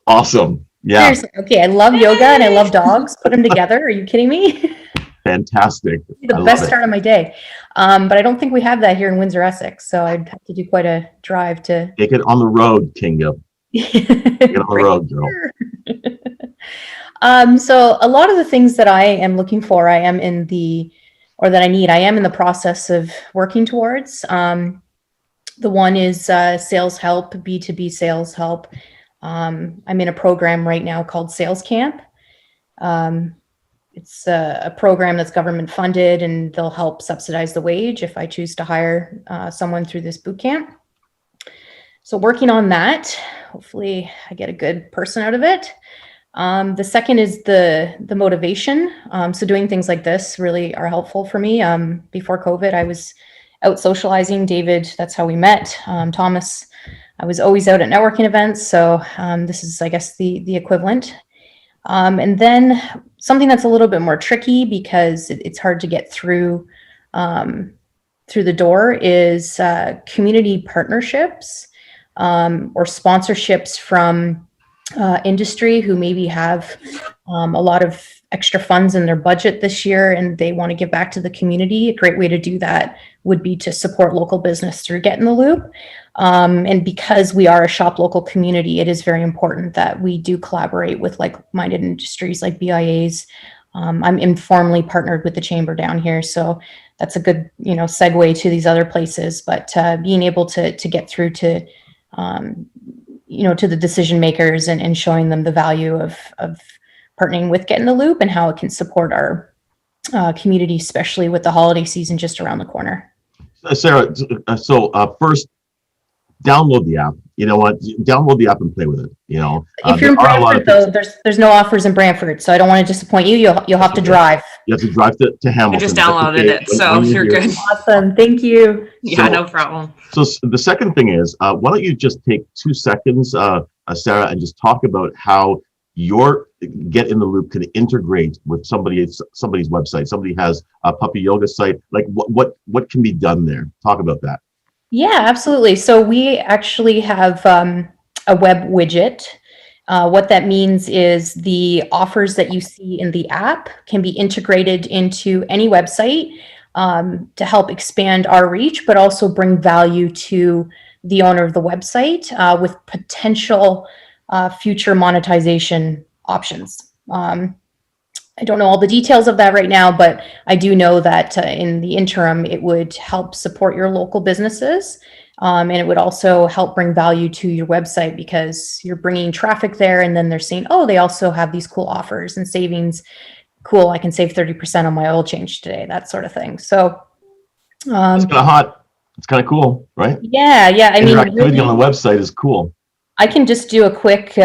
Awesome. Yeah. Seriously. Okay, I love yoga and I love dogs. Put them together. Are you kidding me? Fantastic. The best start of my day. But I don't think we have that here in Windsor, Essex. So I'd have to do quite a drive to take it on the road, Kinga. Get on the road, girl. So a lot of the things that I am looking for, I am in the process of working towards. The one is sales help, B2B sales help. I'm in a program right now called Sales Camp. It's a program that's government funded, and they'll help subsidize the wage if I choose to hire someone through this boot camp. So working on that, hopefully I get a good person out of it. The second is the motivation. So doing things like this really are helpful for me. Before COVID, I was out socializing. David, that's how we met. Thomas, I was always out at networking events. So this is, I guess, the equivalent. And then something that's a little bit more tricky because it's hard to get through the door is community partnerships or sponsorships from industry who maybe have a lot of extra funds in their budget this year and they want to give back to the community. A great way to do that would be to support local business through Get in the Loop. And because we are a shop local community, it is very important that we do collaborate with like-minded industries like BIAs. I'm informally partnered with the chamber down here, so that's a good segue to these other places. But being able to get through to to the decision makers and showing them the value of partnering with Get in the Loop and how it can support our community, especially with the holiday season just around the corner. Sarah, so first, download the app. You know what? Download the app and play with it. If you're in Brantford, though, there's no offers in Brantford, so I don't want to disappoint you. You'll have to drive. You have to drive to Hamilton. I just downloaded it, so you're good. Awesome, thank you. Yeah, no problem. So the second thing is, why don't you just take 2 seconds, Sarah, and just talk about how your Get in the Loop can integrate with somebody's website. Somebody has a puppy yoga site. Like what can be done there? Talk about that. Yeah, absolutely. So we actually have a web widget. What that means is the offers that you see in the app can be integrated into any website to help expand our reach, but also bring value to the owner of the website with potential future monetization options. I don't know all the details of that right now, but I do know that in the interim, it would help support your local businesses. And it would also help bring value to your website because you're bringing traffic there and then they're saying, oh, they also have these cool offers and savings. Cool, I can save 30% on my oil change today, that sort of thing. So it's kind of hot. It's kind of cool, right? Yeah. I mean, interactivity on the website is cool. I can just do a quick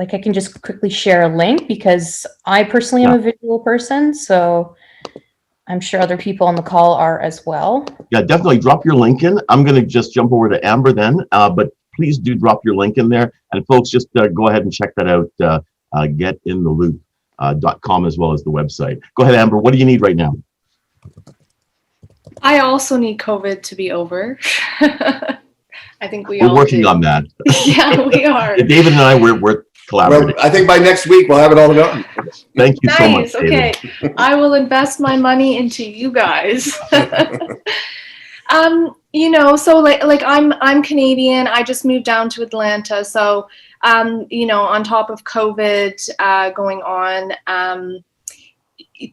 I can just quickly share a link because I personally am a visual person, so I'm sure other people on the call are as well. Yeah, definitely drop your link in. I'm going to just jump over to Amber then, but please do drop your link in there. And folks, just go ahead and check that out. Getintheloop.com as well as the website. Go ahead, Amber. What do you need right now? I also need COVID to be over. I think We're all working do. on that. Yeah, we are. David and I, we're collaborating. Well, I think by next week we'll have it all done. Thank you so much, Nice. Okay. David. I will invest my money into you guys. So like I'm Canadian. I just moved down to Atlanta. So on top of COVID going on,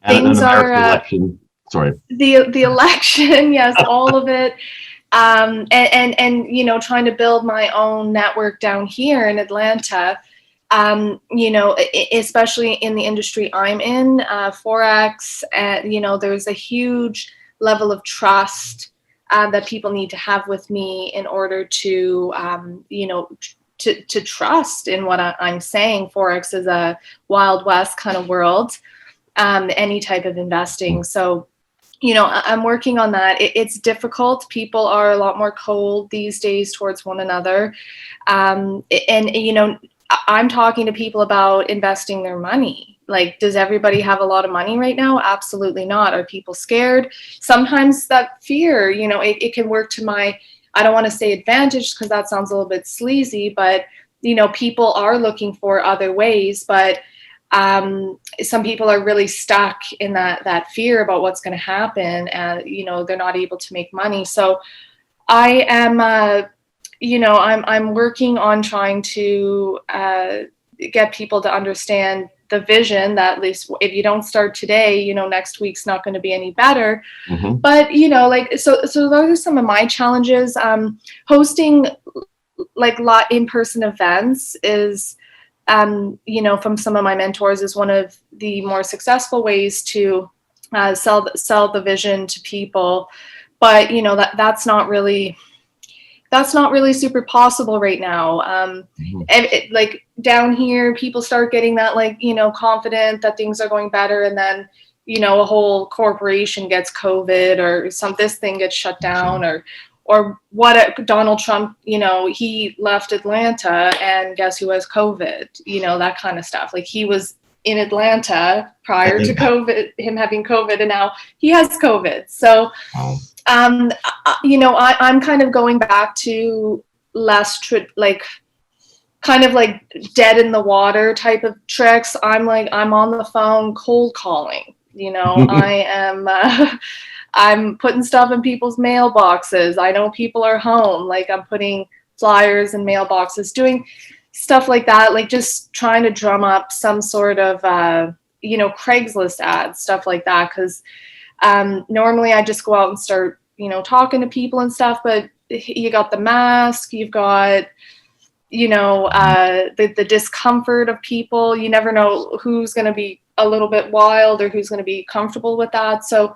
things are election. Sorry. The election, yes, all of it. And trying to build my own network down here in Atlanta, especially in the industry I'm in, Forex, there's a huge level of trust that people need to have with me in order to, to trust in what I'm saying. Forex is a Wild West kind of world, any type of investing. So, I'm working on that. It's difficult. People are a lot more cold these days towards one another. I'm talking to people about investing their money. Like, does everybody have a lot of money right now? Absolutely not. Are people scared? Sometimes that fear, it can work to my, I don't want to say advantage because that sounds a little bit sleazy, but, people are looking for other ways, but some people are really stuck in that fear about what's going to happen, and they're not able to make money. So I am I'm working on trying to get people to understand the vision that, at least if you don't start today, next week's not going to be any better. Mm-hmm. But so those are some of my challenges. Hosting like in-person events is from some of my mentors, is one of the more successful ways to sell the vision to people. But that's not really super possible right now. And like down here, people start getting that confident that things are going better, and then a whole corporation gets COVID, or this thing gets shut down, or what Donald Trump, he left Atlanta and guess who has COVID, that kind of stuff. Like, he was in Atlanta prior to COVID, him having COVID, and now he has COVID. So, I'm kind of going back to less kind of like dead in the water type of tricks. I'm on the phone cold calling, I am, I'm putting stuff in people's mailboxes. I know people are home. Like, I'm putting flyers in mailboxes, doing stuff like that. Like, just trying to drum up some sort of, Craigslist ads, stuff like that. Because normally I just go out and start, talking to people and stuff. But you got the mask, you've got, the discomfort of people. You never know who's going to be a little bit wild or who's going to be comfortable with that. So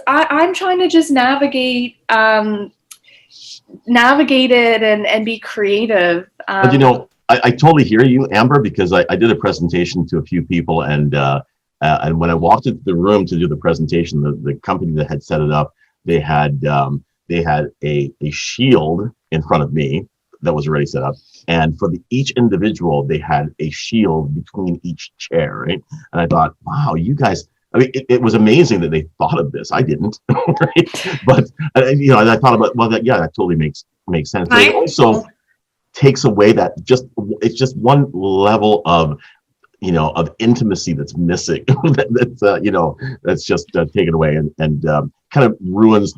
I'm trying to just navigate it and be creative. But I totally hear you, Amber, because I did a presentation to a few people, and when I walked into the room to do the presentation, the company that had set it up, they had a shield in front of me that was already set up, and for each individual, they had a shield between each chair, right? And I thought, wow, you guys. I mean, it was amazing that they thought of this. I didn't, right? But I thought about, well, that totally makes sense. But it also takes away it's just one level of intimacy that's missing. That's just taken away and kind of ruins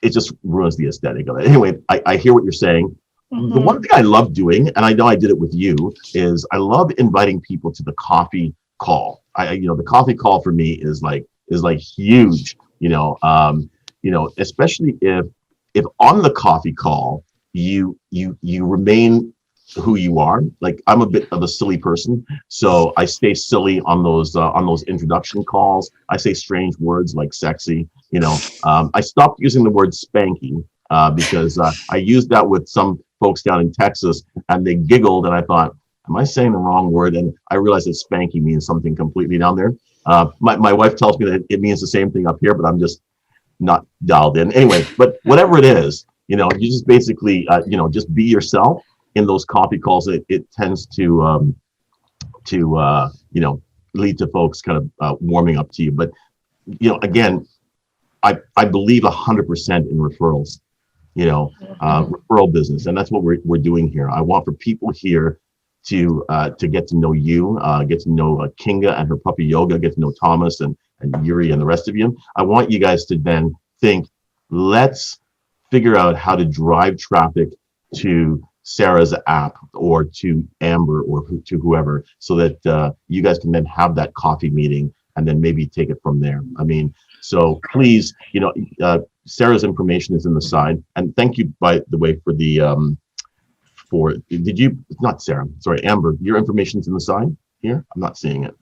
it just ruins the aesthetic of it. Anyway, I hear what you're saying. Mm-hmm. The one thing I love doing, and I know I did it with you, is I love inviting people to the coffee call. The coffee call for me is like huge, especially if on the coffee call you remain who you are. Like, I'm a bit of a silly person, so I stay silly on those introduction calls. I say strange words like sexy. I stopped using the word spanky because I used that with some folks down in Texas, and they giggled, and I thought, am I saying the wrong word? And I realized that spanky means something completely down there. My wife tells me that it means the same thing up here, but I'm just not dialed in. Anyway, but whatever it is, you just basically, just be yourself in those coffee calls. It tends to lead to folks kind of warming up to you. But, again, I believe 100% in referrals, referral business. And that's what we're doing here. I want for people here to get to know you, get to know Kinga and her puppy yoga, get to know Thomas and Yuri and the rest of you. I want you guys to then think, let's figure out how to drive traffic to Sarah's app or to Amber or to whoever, so that you guys can then have that coffee meeting and then maybe take it from there. I mean, so please, Sarah's information is in the side. And thank you, by the way, for the, not Sarah, sorry, Amber, your information's in the side here? I'm not seeing it.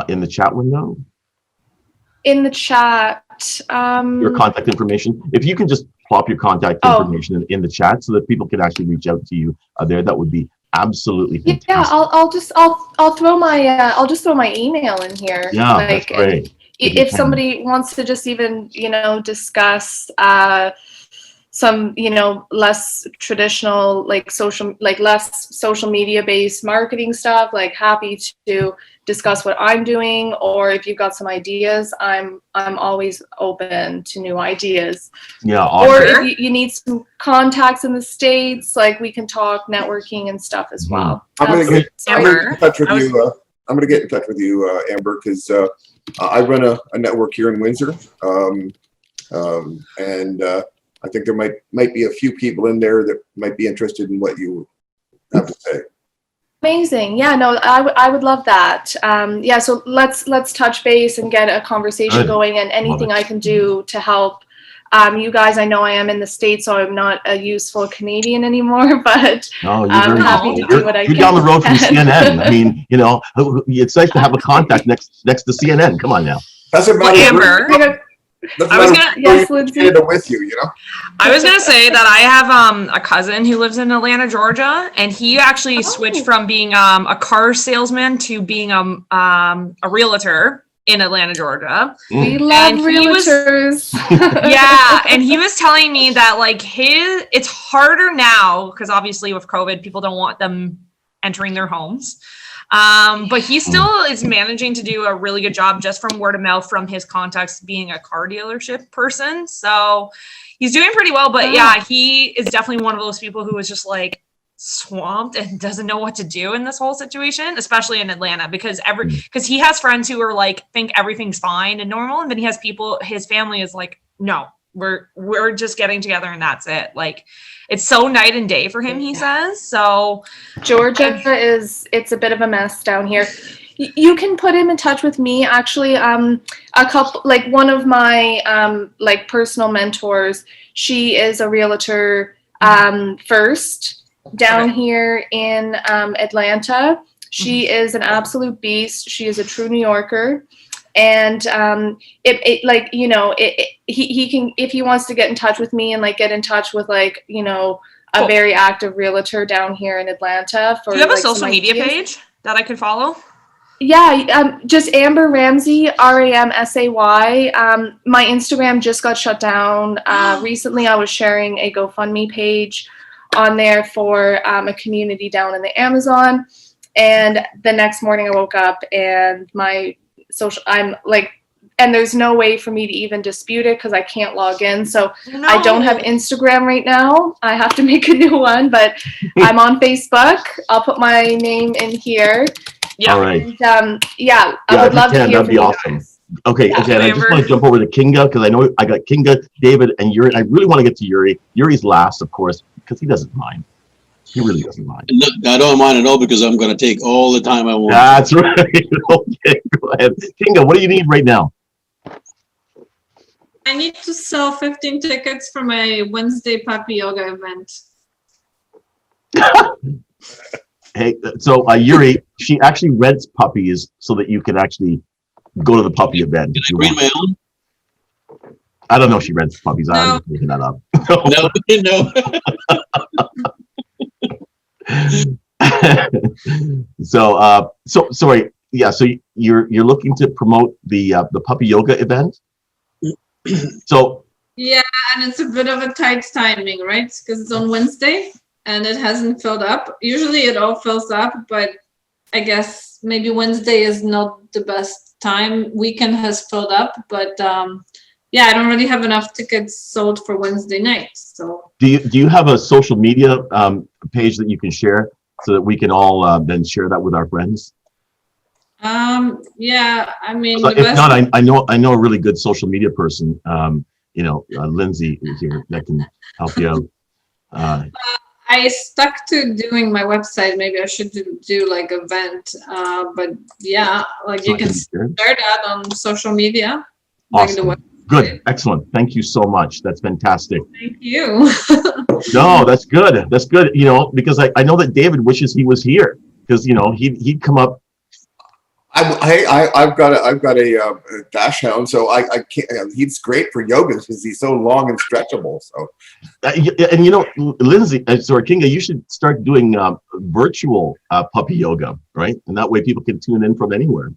In the chat window? In the chat. Your contact information. If you can just plop your contact information in the chat so that people can actually reach out to you there, that would be absolutely fantastic. Yeah, I'll throw my I'll just throw my email in here. Yeah, that's great. If somebody wants to just even discuss some less traditional less social media based marketing stuff, like happy to discuss what I'm doing, or if you've got some ideas, I'm always open to new ideas. Yeah, or if you need some contacts in the States, like we can talk networking and stuff as well. I'm gonna get in touch with you. I'm gonna get in touch with you, Amber, because I run a network here in Windsor, and I think there might be a few people in there that might be interested in what you have to say. Amazing. Yeah, no, I would love that. Yeah, so let's touch base and get a conversation going, and anything I can do to help you guys. I know I am in the States, so I'm not a useful Canadian anymore, but I'm happy to do what I can. You're down the road from CNN. I mean, it's nice to have a contact next to CNN. Come on now. That's about Amber. I was gonna say that I have a cousin who lives in Atlanta, Georgia, and he actually switched from being a car salesman to being a realtor in Atlanta, Georgia. We love realtors. Yeah, and he was telling me that it's harder now because obviously with COVID, people don't want them entering their homes. But he still is managing to do a really good job just from word of mouth from his contacts being a car dealership person. So he's doing pretty well, but yeah, he is definitely one of those people who is just swamped and doesn't know what to do in this whole situation, especially in Atlanta, because he has friends who are think everything's fine and normal. And then he has his family is no, we're just getting together and that's it. It's so night and day for him, he says. So Georgia it's a bit of a mess down here. You can put him in touch with me. Actually, a couple, one of my personal mentors, she is a realtor first down here in Atlanta. She is an absolute beast. She is a true New Yorker. And he can, if he wants to get in touch with me and get in touch with a very active realtor down here in Atlanta. Do you have a social media page that I could follow? Yeah, just Amber Ramsey, Ramsay. My Instagram just got shut down recently. I was sharing a GoFundMe page on there for a community down in the Amazon, and the next morning I woke up and my social, and there's no way for me to even dispute it because I can't log in. So I don't have Instagram right now. I have to make a new one, but I'm on Facebook. I'll put my name in here. Yeah. All right. And, I would love to hear from you guys. Okay, I just want to jump over to Kinga because I know I got Kinga, David, and Yuri. I really want to get to Yuri. Yuri's last, of course, because he doesn't mind. He really doesn't mind. No, I don't mind at all because I'm going to take all the time I want. That's right. Okay, go ahead. Kinga, what do you need right now? I need to sell 15 tickets for my Wednesday puppy yoga event. Hey, so Yuri, she actually rents puppies so that you can actually go to the puppy event. Can I bring my own? I don't know if she rents puppies. No. I'm just making that up. No. So sorry. Yeah. So you're looking to promote the puppy yoga event. So Yeah, and it's a bit of a tight timing, right? Because it's on Wednesday and it hasn't filled up. Usually it all fills up, but I guess maybe Wednesday is not the best time. Weekend has filled up, but yeah, I don't really have enough tickets sold for Wednesday night. So Do you have a social media page that you can share so that we can all then share that with our friends? yeah, I mean, So the if best. not, I know a really good social media person. Lindsay is here that can help you out. I stuck to doing my website. Maybe I should do like event. But yeah, like So you it can can be shared. share that on social media. Like the Awesome. website. Good. Excellent. Thank you so much. That's fantastic. Thank you. No, that's good. That's good. Because I know that David wishes he was here because he'd come up. I've got a dash hound, so I can't. He's great for yoga because he's so long and stretchable. So, And Lindsay, Kinga, you should start doing virtual puppy yoga, right? And that way people can tune in from anywhere.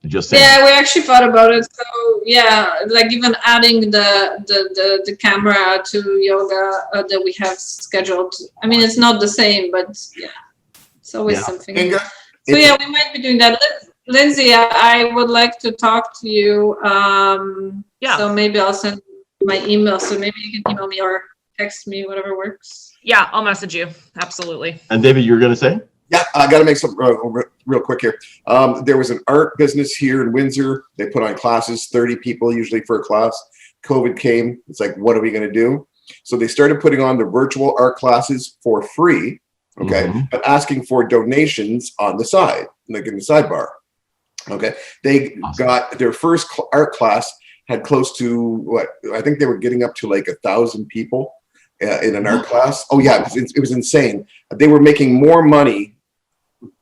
Just saying. Yeah, we actually thought about it. So yeah, like even adding the camera to yoga that we have scheduled. I mean, it's not the same, but yeah, it's always something. Kinga, So yeah, we might be doing that. Lindsay, I would like to talk to you. Yeah. So maybe I'll send my email. So maybe you can email me or text me, whatever works. Yeah, I'll message you. Absolutely. And David, you were going to say? Yeah, I got to make some real quick here. There was an art business here in Windsor. They put on classes, 30 people usually for a class. COVID came. It's like, what are we going to do? So they started putting on the virtual art classes for free, okay, but asking for donations on the side, like in the sidebar. Okay, they got their first art class had close to what I think they were getting up to like 1,000 people in an art class. Oh yeah, it was insane. They were making more money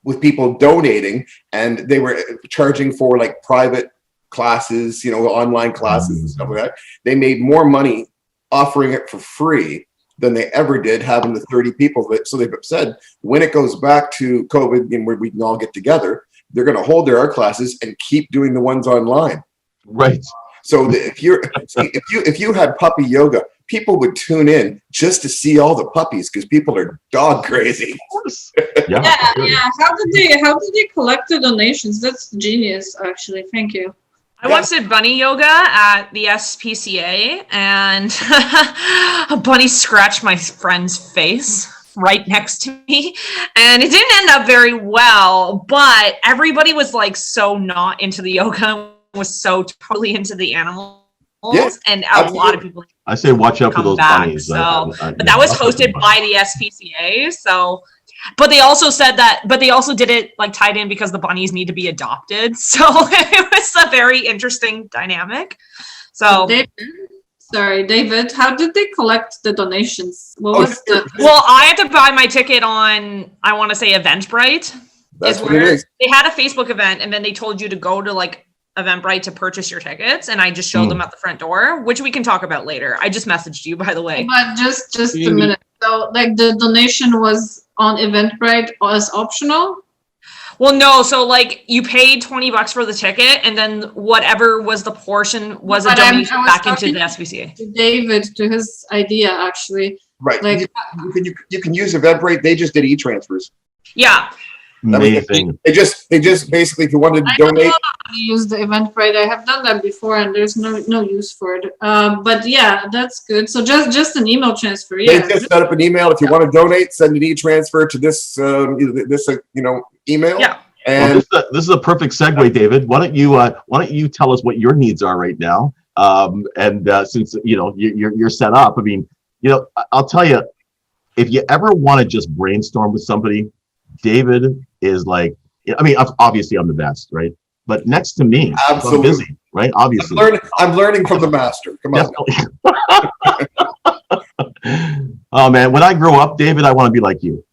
with people donating, and they were charging for like private classes, online classes and stuff like that. They made more money offering it for free than they ever did having the 30 people. So they've said when it goes back to COVID and where we can all get together, they're going to hold their art classes and keep doing the ones online. Right. So if you had puppy yoga, people would tune in just to see all the puppies because people are dog crazy. Yeah. How did they collect the donations? That's genius, actually. Thank you. I once did bunny yoga at the SPCA, and a bunny scratched my friend's face right next to me, and it didn't end up very well, but everybody was like so not into the yoga, was so totally into the animals. Yes, and a lot of people I say watch out for those back, bunnies. so but that was hosted by the SPCA, so but they also said that, but they also did it like tied in because the bunnies need to be adopted, so it was a very interesting dynamic. So David, how did they collect the donations? What was well, I had to buy my ticket on, I want to say Eventbrite. That's what it is. They had a Facebook event, and then they told you to go to like Eventbrite to purchase your tickets, and I just showed them at the front door, which we can talk about later. I just messaged you, by the way. But just a minute. So like the donation was on Eventbrite as optional? Well, no. So like you paid $20 for the ticket, and then whatever was the portion was a donation back into the SPCA. To David, to his idea, actually. Right. Like you can use Eventbrite. They just did e-transfers. Yeah. Amazing. They just basically, if you wanted to donate. I don't know how to use the Eventbrite. I have done that before, and there's no use for it. But yeah, that's good. So just an email transfer. Yeah. They just set up an email. If you want to donate, send an e-transfer to this email. Yeah. And well, this is a perfect segue, David. Why don't you tell us what your needs are right now? Since you're set up, I mean, I'll tell you, if you ever want to just brainstorm with somebody, David is like, I mean, obviously I'm the best, right? But next to me, absolutely, I'm busy, right? Obviously, I'm learning from the master. Come on. Oh man, when I grow up, David, I want to be like you.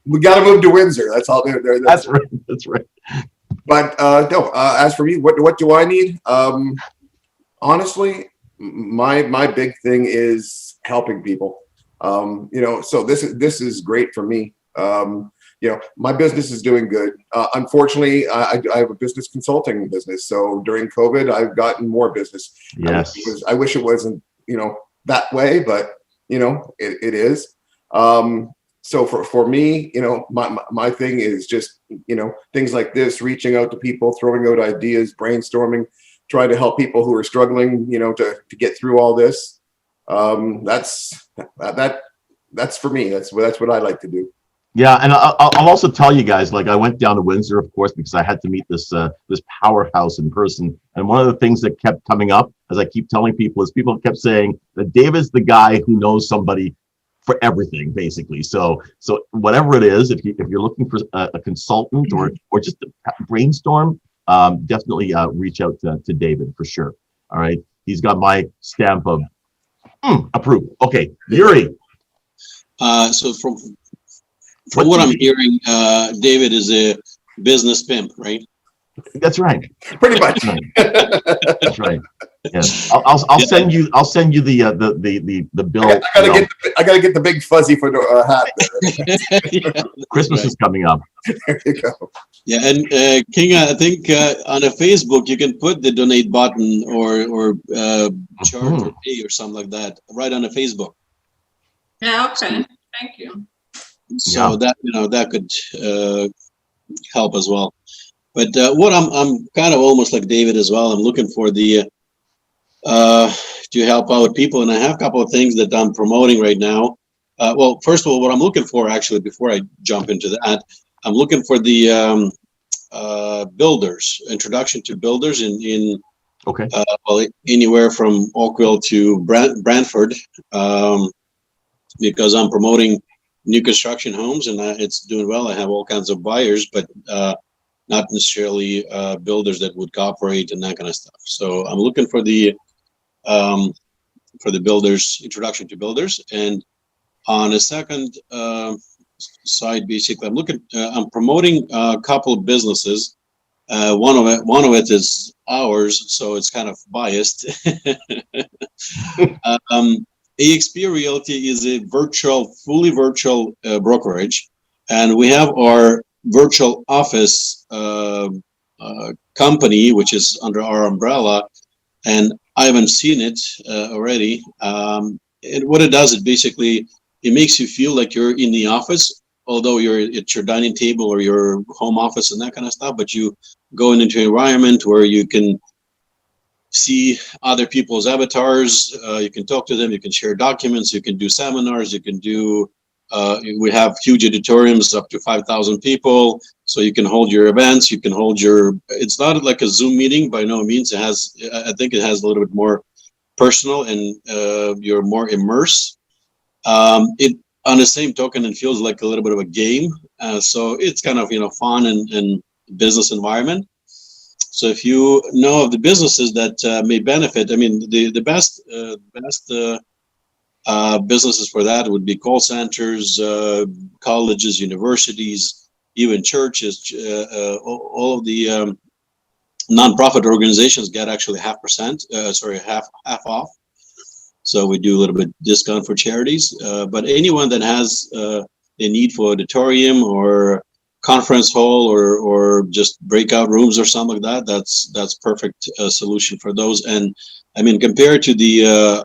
We got to move to Windsor. That's all. That's right. That's right. But no. As for me, what do I need? Honestly, my big thing is helping people. So this is great for me. my business is doing good. Unfortunately, I have a business consulting business. So during COVID, I've gotten more business. Yes. I wish it wasn't, that way, but it is. So for me, my thing is just, things like this, reaching out to people, throwing out ideas, brainstorming, trying to help people who are struggling, to get through all this. That's for me. That's what I like to do. Yeah, and I'll also tell you guys, like, I went down to Windsor, of course, because I had to meet this powerhouse in person. And one of the things that kept coming up, as I keep telling people, is people kept saying that David's the guy who knows somebody for everything, basically. So whatever it is, if you're looking for a consultant or just a brainstorm, definitely reach out to David for sure. All right, he's got my stamp of approval. Okay, Yuri. So from what I'm hearing, David is a business pimp, right? That's right. Pretty much. That's right. Yeah. I'll send you the bill. I gotta get the big fuzzy for the hat. Yeah. Christmas is coming up. There you go. Yeah, and King, I think on a Facebook you can put the donate button or charge or pay or something like that right on a Facebook. Yeah, okay. Thank you. So that could help as well. But what I'm kind of almost like David as well. I'm looking for the to help out people, and I have a couple of things that I'm promoting right now. Well, first of all, what I'm looking for, actually, before I jump into that, I'm looking for the builders, introduction to builders in Okay. Well, anywhere from Oakville to Brantford, because I'm promoting new construction homes, and it's doing well. I have all kinds of buyers, but not necessarily builders that would cooperate and that kind of stuff. So I'm looking for the builders, introduction to builders. And on a second side, basically, I'm promoting a couple of businesses. One of it is ours, so it's kind of biased. EXP Realty is a fully virtual brokerage, and we have our virtual office company, which is under our umbrella, and I haven't seen it already. And what it does, it makes you feel like you're in the office, although you're at your dining table or your home office and that kind of stuff, but you go into an environment where you can see other people's avatars, you can talk to them, you can share documents, you can do seminars, you can do, we have huge auditoriums up to 5,000 people, so you can hold your events, you can hold it's not like a Zoom meeting by no means. I think it has a little bit more personal, and you're more immersed. It, on the same token, it feels like a little bit of a game, so it's kind of, fun and business environment. So if you know of the businesses that may benefit, I mean, the best businesses for that would be call centers, colleges, universities, even churches. All of the nonprofit organizations get actually half off. So we do a little bit discount for charities. But anyone that has a need for auditorium or conference hall or just breakout rooms or something like that, that's perfect solution for those. And I mean, compared to the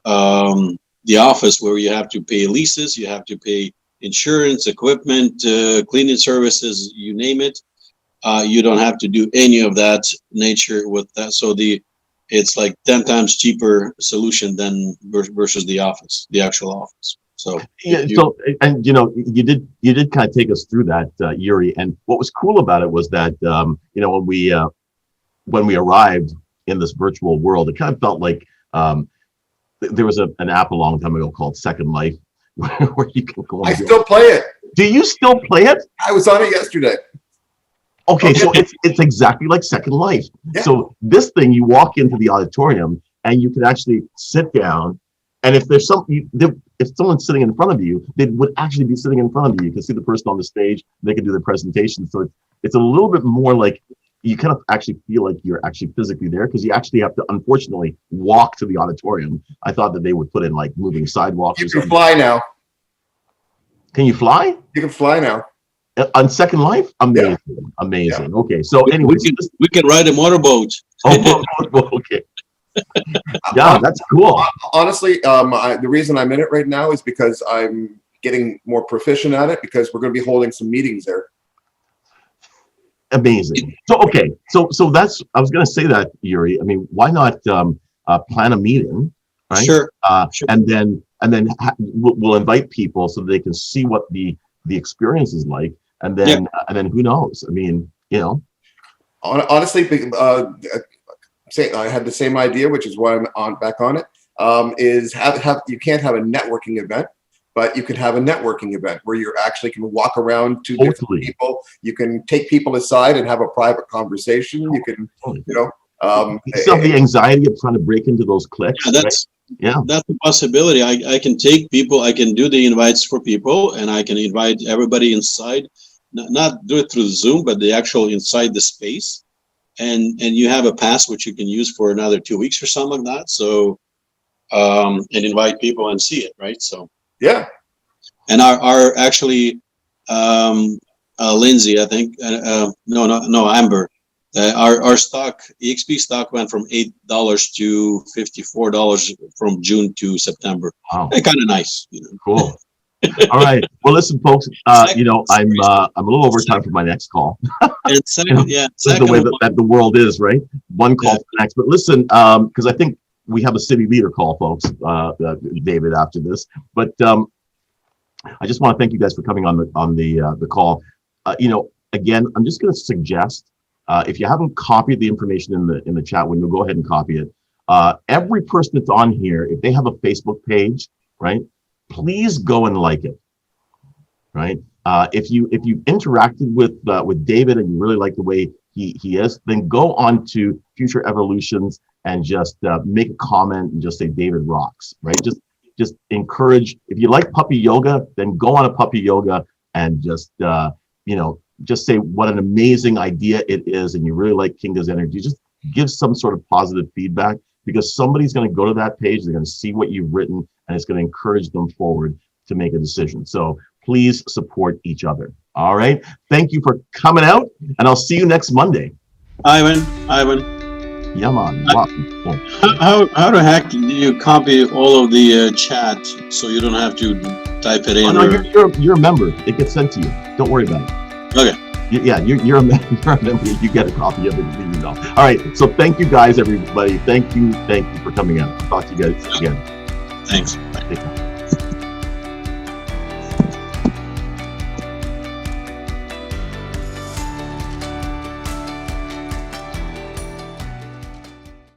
office, where you have to pay leases, you have to pay insurance, equipment, cleaning services, you name it, you don't have to do any of that nature with that. So it's like 10 times cheaper solution than versus the actual office. So yeah, you did kind of take us through that, Yuri. And what was cool about it was that when we arrived in this virtual world, it kind of felt like there was an app a long time ago called Second Life, where you can go. I still play it. Do you still play it? I was on it yesterday. Okay, so it's exactly like Second Life. Yeah. So this thing, you walk into the auditorium and you can actually sit down, and if there's if someone's sitting in front of you, they would actually be sitting in front of you. You can see the person on the stage, they can do their presentation. So it's a little bit more like you kind of actually feel like you're actually physically there, because you actually have to, unfortunately, walk to the auditorium. I thought that they would put in like moving sidewalks. You can fly now. Can you fly? You can fly now. On Second Life? Amazing. Okay, so We anyways, we can ride a motorboat. okay. Yeah, that's cool. Honestly, the reason I'm in it right now is because I'm getting more proficient at it, because we're going to be holding some meetings there. Amazing. So okay, so that's, I was going to say that, Yuri. I mean, why not plan a meeting, right? Sure. And then we'll invite people so they can see what the experience is like, and then who knows? I mean, you know. Honestly, I had the same idea, which is why I'm back on it. Is have you can't have a networking event, but you can have a networking event where you actually can walk around to different people. You can take people aside and have a private conversation. You can, you know. Still have the anxiety of trying to break into those cliques. Yeah, that's a possibility. I can take people, I can do the invites for people, and I can invite everybody inside, not do it through Zoom, but the actual inside the space. And you have a pass which you can use for another 2 weeks or something like that. So, and invite people and see it, right? So yeah. And our actually, Lindsay, I think, no, Amber. Our stock, EXP stock, went from $8 to $54 from June to September. Wow, kind of nice. You know? Cool. All right. Well, listen, folks. You know, I'm a little over time for my next call. And second, this is the way that the world is, right? One call to the next. But listen, because I think we have a city leader call, folks. David, after this. But I just want to thank you guys for coming on the call. You know, again, I'm just going to suggest. If you haven't copied the information in the chat window, go ahead and copy it. Every person that's on here, if they have a Facebook page, right, please go and like it, right? If you interacted with David and you really like the way he is, then go on to Future Evolutions and just make a comment and just say David rocks, right? Just encourage. If you like puppy yoga, then go on a puppy yoga and just you know. Just say what an amazing idea it is, and you really like Kinga's energy. Just give some sort of positive feedback, because somebody's going to go to that page, they're going to see what you've written, and it's going to encourage them forward to make a decision. So please support each other. All right. Thank you for coming out, and I'll see you next Monday. Ivan. Yeah, man. How the heck do you copy all of the chat so you don't have to type it in? Oh, no, you're a member. It gets sent to you. Don't worry about it. Okay. Yeah, you're a member. You get a copy of it. You know. All right. So thank you guys, everybody. Thank you for coming out. Talk to you guys again. Thanks. Take care.